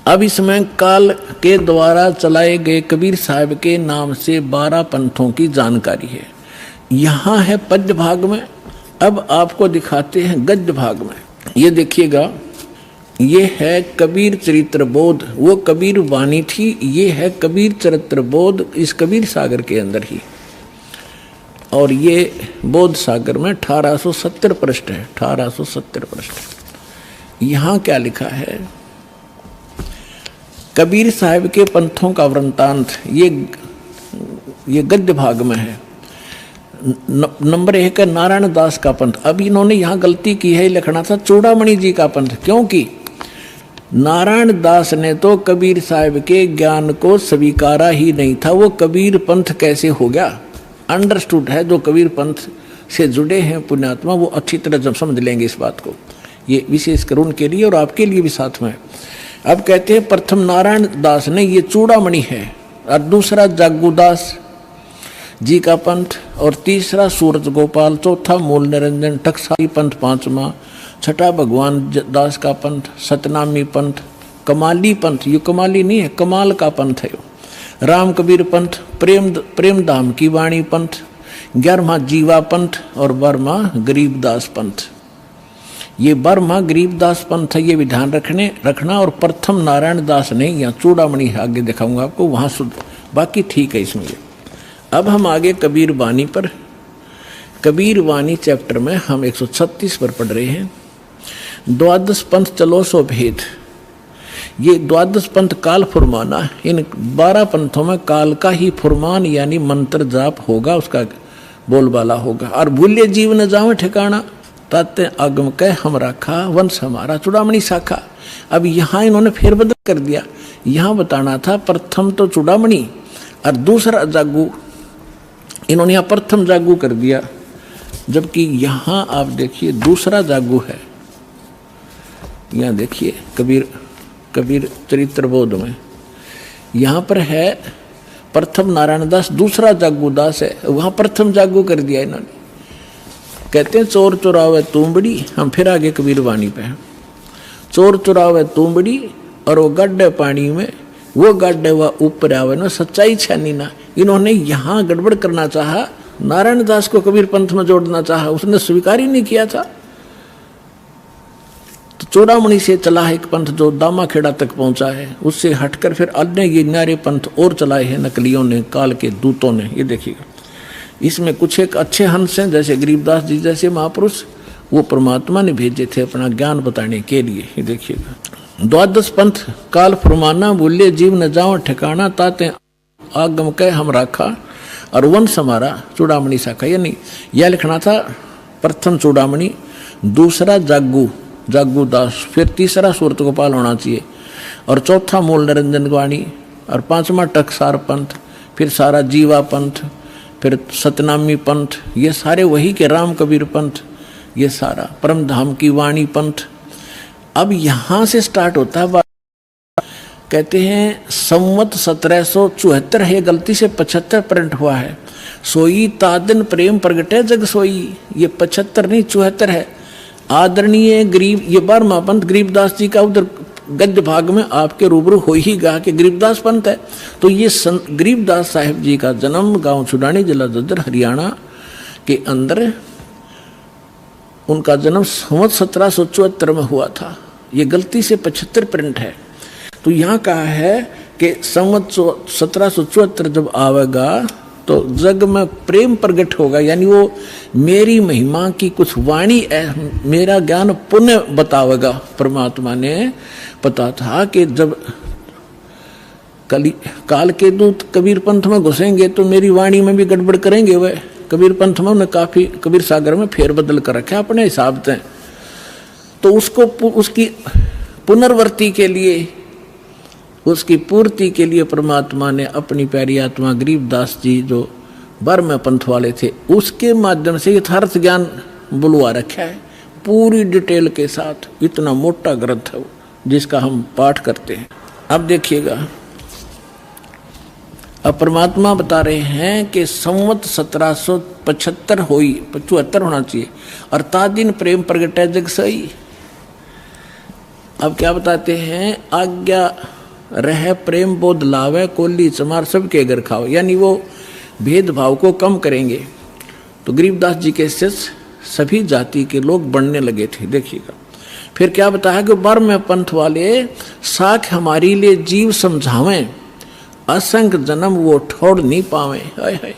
अब इसमें काल के द्वारा चलाए गए कबीर साहब के नाम से 12 पंथों की जानकारी है। यहाँ है पद्य भाग में, अब आपको दिखाते हैं गद्य भाग में। ये देखिएगा, ये है कबीर चरित्र बोध, वो कबीर वाणी थी, ये है कबीर चरित्र बोध इस कबीर सागर के अंदर ही। और ये बोध सागर में 1870 पृष्ठ है, 1870 पृष्ठ। यहाँ क्या लिखा है? कबीर साहब के पंथों का वृंतांत, ये गद्य भाग में है। नंबर 1 है नारायण दास का पंथ। अब इन्होंने यहाँ गलती की है, लिखना था चूड़ामणि जी का पंथ, क्योंकि नारायण दास ने तो कबीर साहब के ज्ञान को स्वीकारा ही नहीं था। वो कबीर पंथ कैसे हो गया? अंडरस्टूड है, जो कबीर पंथ से जुड़े हैं पुण्यात्मा वो अच्छी तरह जब समझ लेंगे इस बात को। ये विशेषकर उनके लिए और आपके लिए भी साथ में। अब कहते हैं प्रथम नारायण दास ने, ये चूड़ामणि है, और दूसरा जागूदास जी का पंथ, और तीसरा सूरज गोपाल, चौथा मूल निरंजन टकसाली पंथ, पांचवा, छठा भगवान दास का पंथ, सतनामी पंथ, कमाली पंथ, ये कमाली नहीं है, कमाल का पंथ है, राम कबीर पंथ, प्रेम धाम की वाणी पंथ, 11वां जीवा पंथ और 12वां गरीबदास पंथ। ये 12वां गरीबदास पंथ है, ये भी ध्यान रखना। और प्रथम नारायण दास ने, यहाँ चूड़ामणि आगे दिखाऊंगा आपको, वहाँ शुद्ध, बाकी ठीक है इसमें। अब हम आगे कबीर वाणी पर, कबीर वाणी चैप्टर में हम 136 पर पढ़ रहे हैं। द्वादश पंथ चलो सो भेद। ये द्वादश पंथ काल फुरमाना, इन 12 पंथों में काल का ही फुरमान यानी मंत्र जाप होगा, उसका बोलबाला होगा। और भूल्य जीव न जावे ठिकाना, ताते आगम कह हम राखा, वंश हमारा चूड़ामणि शाखा। अब यहाँ इन्होंने फेरबदल कर दिया, यहाँ बताना था प्रथम तो चूड़ामणि और दूसरा जागू, इन्होंने यहाँ प्रथम जागू कर दिया, जबकि यहाँ आप देखिए दूसरा जागू है। यहाँ देखिए कबीर चरित्र बोध में यहाँ पर है प्रथम नारायण दास, दूसरा जागू दास है, वहाँ प्रथम जागू कर दिया इन्होंने। कहते हैं चोर चुरावे तुमबड़ी, हम फिर आगे कबीर वाणी पे हैं। चोर चुरावे तुमबड़ी और वो गड्ढे पानी में, वो गड्ढे व ऊपर आवे ना, सच्चाई छानी ना। इन्होंने यहाँ गड़बड़ करना चाहा, नारायण दास को कबीर पंथ में जोड़ना चाहा, उसने स्वीकार ही नहीं किया था। तो चूड़ामणि से चला है एक पंथ जो दामाखेड़ा तक पहुंचा है, उससे हटकर फिर अन्य ये न्यारे पंथ और चलाए हैं नकलियों ने, काल के दूतों ने। ये देखिएगा, इसमें कुछ एक अच्छे हंस हैं, जैसे गरीबदास जी जैसे महापुरुष, वो परमात्मा ने भेजे थे अपना ज्ञान बताने के लिए। ये देखिएगा, द्वादश पंथ काल फरमाना, बोले जीव न जाओ ठिकाना, ताते आगम कह हम राखा, और वंश हमारा चूड़ामणि शाखा। यानी यह लिखना था प्रथम चूड़ामणि, दूसरा जागू दास, फिर तीसरा सूरत गोपाल होना चाहिए, और चौथा मूल निरंजन वाणी, और 5वां टकसार पंथ, फिर सारा जीवा पंथ, फिर सतनामी पंथ, ये सारे वही के राम कबीर पंथ, ये सारा परम धाम की वाणी पंथ। अब यहाँ से स्टार्ट होता है, कहते हैं संवत 1774 है, गलती से 75 प्रिंट हुआ है। सोई तादन प्रेम प्रगटे जग सोई, ये 75 नहीं 74 है। आदरणीय गरीब, ये 12वां पंथ गरीबदास जी का उधर गद्य भाग में आपके रूबरू हो ही गा कि गरीबदास पंथ है। तो ये गरीबदास साहिब जी का जन्म गांव छुड़ानी, जिला जज्जर, हरियाणा के अंदर उनका जन्म संवत 1774 में हुआ था। ये गलती से 75 प्रिंट है। तो यहाँ कहा है कि संवत 1774 जब आवेगा तो जग में प्रेम प्रकट होगा, यानी वो मेरी महिमा की कुछ वाणी, मेरा ज्ञान पुण्य बतावेगा। परमात्मा ने पता था कि जब काल के दूत कबीर पंथ में घुसेंगे तो मेरी वाणी में भी गड़बड़ करेंगे। वह कबीर पंथ में उन्हें काफी कबीर सागर में फेरबदल कर रखा है अपने हिसाब से। तो उसको उसकी पुनर्वर्ती के लिए, उसकी पूर्ति के लिए परमात्मा ने अपनी प्यारी आत्मा गरीबदास जी जो 12वें पंथ वाले थे, उसके माध्यम से यथार्थ ज्ञान बुलवा रखा है पूरी डिटेल के साथ। इतना मोटा ग्रंथ है जिसका हम पाठ करते हैं। अब देखिएगा, अब परमात्मा बता रहे हैं कि संवत 1775 हुई, 75 होना चाहिए, और तादिन प्रेम प्रगटे जग सही। अब क्या बताते हैं, आज्ञा रह प्रेम बोध लावे, कोली चमार सबके घर खाओ, यानी वो भेदभाव को कम करेंगे। तो गरीबदास जी के शिष्य सभी जाति के लोग बनने लगे थे। देखिएगा, फिर क्या बताया कि बर में पंथ वाले साख हमारी ले जीव समझावें, असंख्य जन्म वो ठोड़ नहीं पावे। हाय हाय।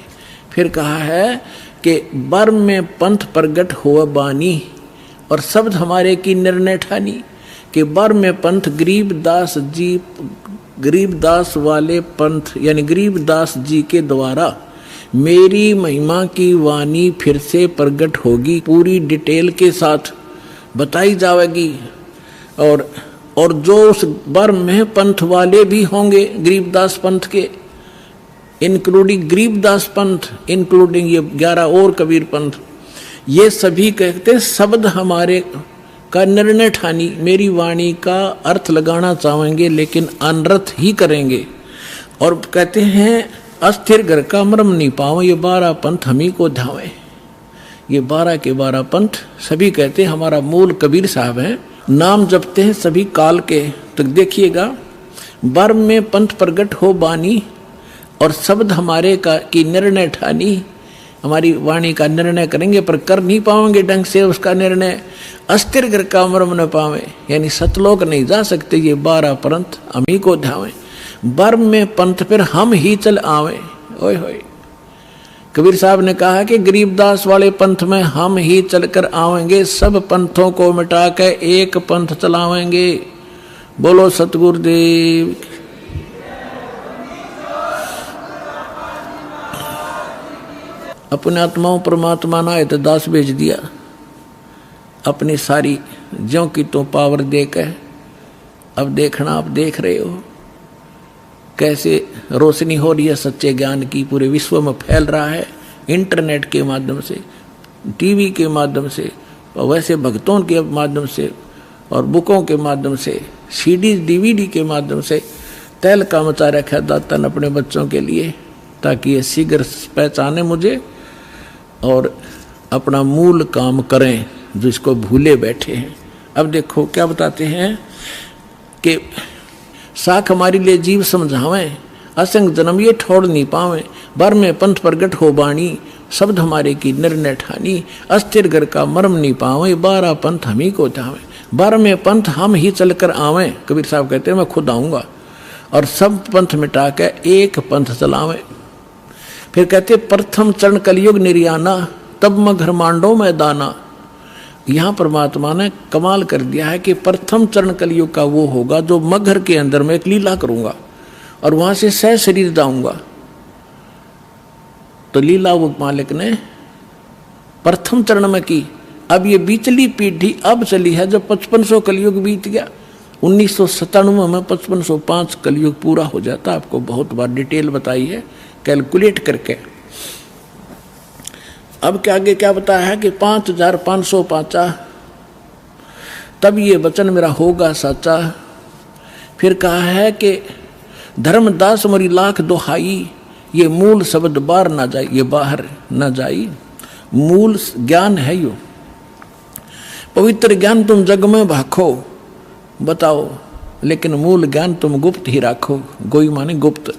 फिर कहा है कि बर में पंथ प्रगट हो बानी, और शब्द हमारे की निर्णय ठानी कि बर में पंथ गरीबदास जी, गरीबदास वाले पंथ यानी गरीबदास जी के द्वारा मेरी महिमा की वाणी फिर से प्रगट होगी, पूरी डिटेल के साथ बताई जाएगी। और जो उस बर में पंथ वाले भी होंगे गरीबदास पंथ के, इंक्लूडिंग गरीबदास पंथ, इंक्लूडिंग ये 11 और कबीर पंथ, ये सभी कहते हैं शब्द हमारे का निर्णय ठानी, मेरी वाणी का अर्थ लगाना चाहेंगे लेकिन अनर्थ ही करेंगे। और कहते हैं अस्थिर घर का मर्म नहीं पाओ, ये 12 पंथ हमी को ध्यावे। ये 12 के 12 पंथ सभी कहते हैं हमारा मूल कबीर साहब हैं, नाम जपते हैं सभी काल के। तो देखिएगा, बर में पंथ प्रगट हो बानी, और शब्द हमारे का की निर्णय ठानी, हमारी वाणी का निर्णय करेंगे पर कर नहीं पाएंगे ढंग से उसका निर्णय। अस्थिर घर का मर्म न पावे, यानी सतलोक नहीं जा सकते, ये 12 पंथ हम ही को ध्यावे। बर में पंथ फिर हम ही चल आवे। ओए होए, कबीर साहब ने कहा कि गरीबदास वाले पंथ में हम ही चलकर आवेंगे, सब पंथों को मिटा के एक पंथ चलावेंगे। बोलो सतगुरुदेव। अपने आत्माओं परमात्मा ना है तो दास भेज दिया, अपनी सारी ज्यों की तो पावर दे के। अब देखना, आप देख रहे हो कैसे रोशनी हो रही है सच्चे ज्ञान की, पूरे विश्व में फैल रहा है, इंटरनेट के माध्यम से, टीवी के माध्यम से, और वैसे भक्तों के माध्यम से, और बुकों के माध्यम से, सीडी डीवीडी के माध्यम से तहलका मचा रखा दाता ने अपने बच्चों के लिए, ताकि ये शीघ्र पहचाने मुझे और अपना मूल काम करें जो इसको भूले बैठे हैं। अब देखो क्या बताते हैं कि साख हमारी ले जीव समझावें, असंग जन्म ये ठोड़ नहीं पावे, बर में पंथ प्रगट हो बाणी, शब्द हमारे की निर्णय ठानी, अस्थिर घर का मर्म नहीं पावे, 12 पंथ हम ही को ध्यावे। 12 में पंथ हम ही चलकर आवे, कबीर साहब कहते हैं मैं खुद आऊँगा, और सब पंथ मिटा के एक पंथ चलावें। फिर कहते प्रथम चरण कलयुग निर्याना, तब मगर मांडो में दाना। यहाँ परमात्मा ने कमाल कर दिया है कि प्रथम चरण कलयुग का वो होगा जो मगर के अंदर मैं एक लीला करूंगा और वहां से सह शरीर जाऊंगा। तो लीला वो मालिक ने प्रथम चरण में की। अब ये बीचली पीढ़ी अब चली है, जब 5500 कलयुग बीत गया, 1997 में 5505 कलयुग पूरा हो जाता। आपको बहुत बार डिटेल बताई है कैलकुलेट करके। अब क्या आगे क्या बताया है कि 5505 तब ये वचन मेरा होगा साचा। फिर कहा है कि धर्मदास मरी लाख दोहाई, ये मूल शब्द बाहर ना जाए, ये बाहर ना जाई, मूल ज्ञान है यो। पवित्र ज्ञान तुम जग में भाखो, बताओ, लेकिन मूल ज्ञान तुम गुप्त ही राखो। गोई माने गुप्त।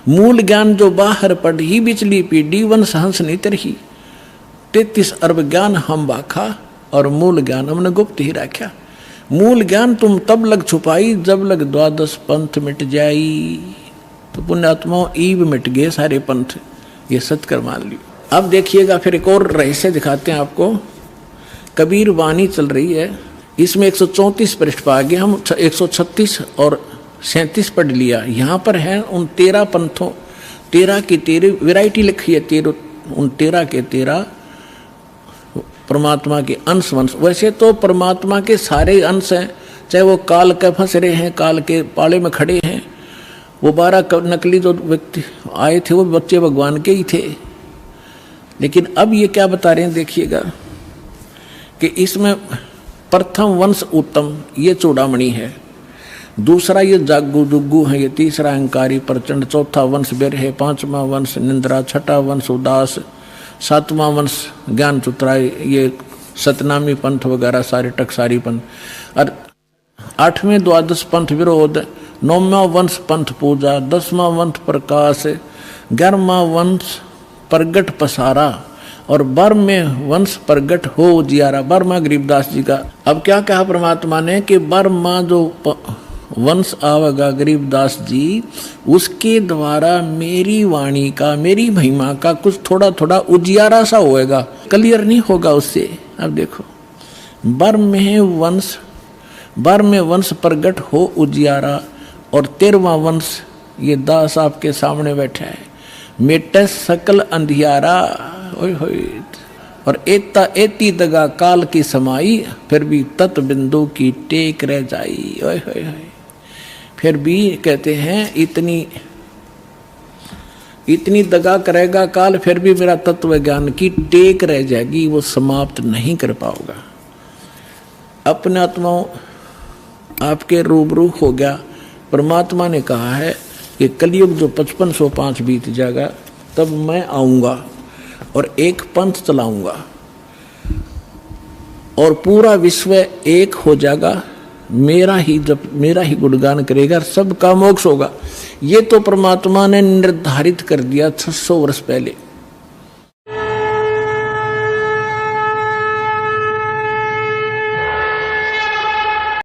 मूल ज्ञान जो बाहर पढ़ी, बिचली पीढ़ी वंश हंस नहीं तरही। 33 अरब ज्ञान हम बाखा, और मूल ज्ञान हमने गुप्त ही रखा। मूल ज्ञान तुम तब लग छुपाई, जब लग 12 पंथ मिट जाई। तो पुण्यात्माओं ईब मिट गए सारे पंथ, ये सत्कर मान ली। अब देखिएगा फिर एक और रहस्य दिखाते हैं आपको। कबीर वाणी चल रही है, इसमें 134 पृष्ठ पर आगे हम 136 और 37 पढ़ लिया। यहाँ पर है उन 13 पंथों, 13 की 13 वैरायटी लिखी है, 13 के 13 परमात्मा के अंश वंश। वैसे तो परमात्मा के सारे अंश हैं, चाहे वो काल के फंस रहे हैं, काल के पाले में खड़े हैं। वो 12 नकली जो व्यक्ति आए थे वो बच्चे भगवान के ही थे। लेकिन अब ये क्या बता रहे हैं देखिएगा कि इसमें प्रथम वंश उत्तम, ये चूड़ामणि है। दूसरा ये जागू जुग्गू है, ये तीसरा अहंकारी प्रचंड, चौथा वंश बेर है, 5वां वंश निंद्रा, 6ठा वंश उदास, 7वां वंश ज्ञान चुतराई, ये सतनामी पंथ वगैरह सारे टकसारी पंथ, और 8वें 12 पंथ विरोध, 9वां वंश पंथ पूजा, 10वां वंश प्रकाश, 11वां वंश प्रगट पसारा, और बर्म में वंश प्रगट हो उजियारा। बर्मा गरीबदास जी का। अब क्या कहा परमात्मा ने कि बर्मा जो वंश आवेगा गरीबदास जी, उसके द्वारा मेरी वाणी का, मेरी महिमा का कुछ थोड़ा थोड़ा उजियारा सा होएगा, क्लियर नहीं होगा उससे। अब देखो, बर्म में वंश प्रगट हो उजियारा, और 13वां वंश ये दास आपके सामने बैठा है, मेटे सकल अंधियारा। ओए होए, और एता एती दगा काल की समाई, फिर भी तत् बिंदु की टेक रह जाई। ओए होए होए, फिर भी कहते हैं इतनी दगा करेगा काल, फिर भी मेरा तत्व ज्ञान की टेक रह जाएगी, वो समाप्त नहीं कर पाओगा। अपने आत्माओं आपके रूबरू हो गया। परमात्मा ने कहा है कि कलयुग जो 5505 बीत जाएगा, तब मैं आऊंगा और एक पंथ चलाऊंगा और पूरा विश्व एक हो जाएगा, मेरा ही गुणगान करेगा, सबका मोक्ष होगा। ये तो परमात्मा ने निर्धारित कर दिया 600 वर्ष पहले।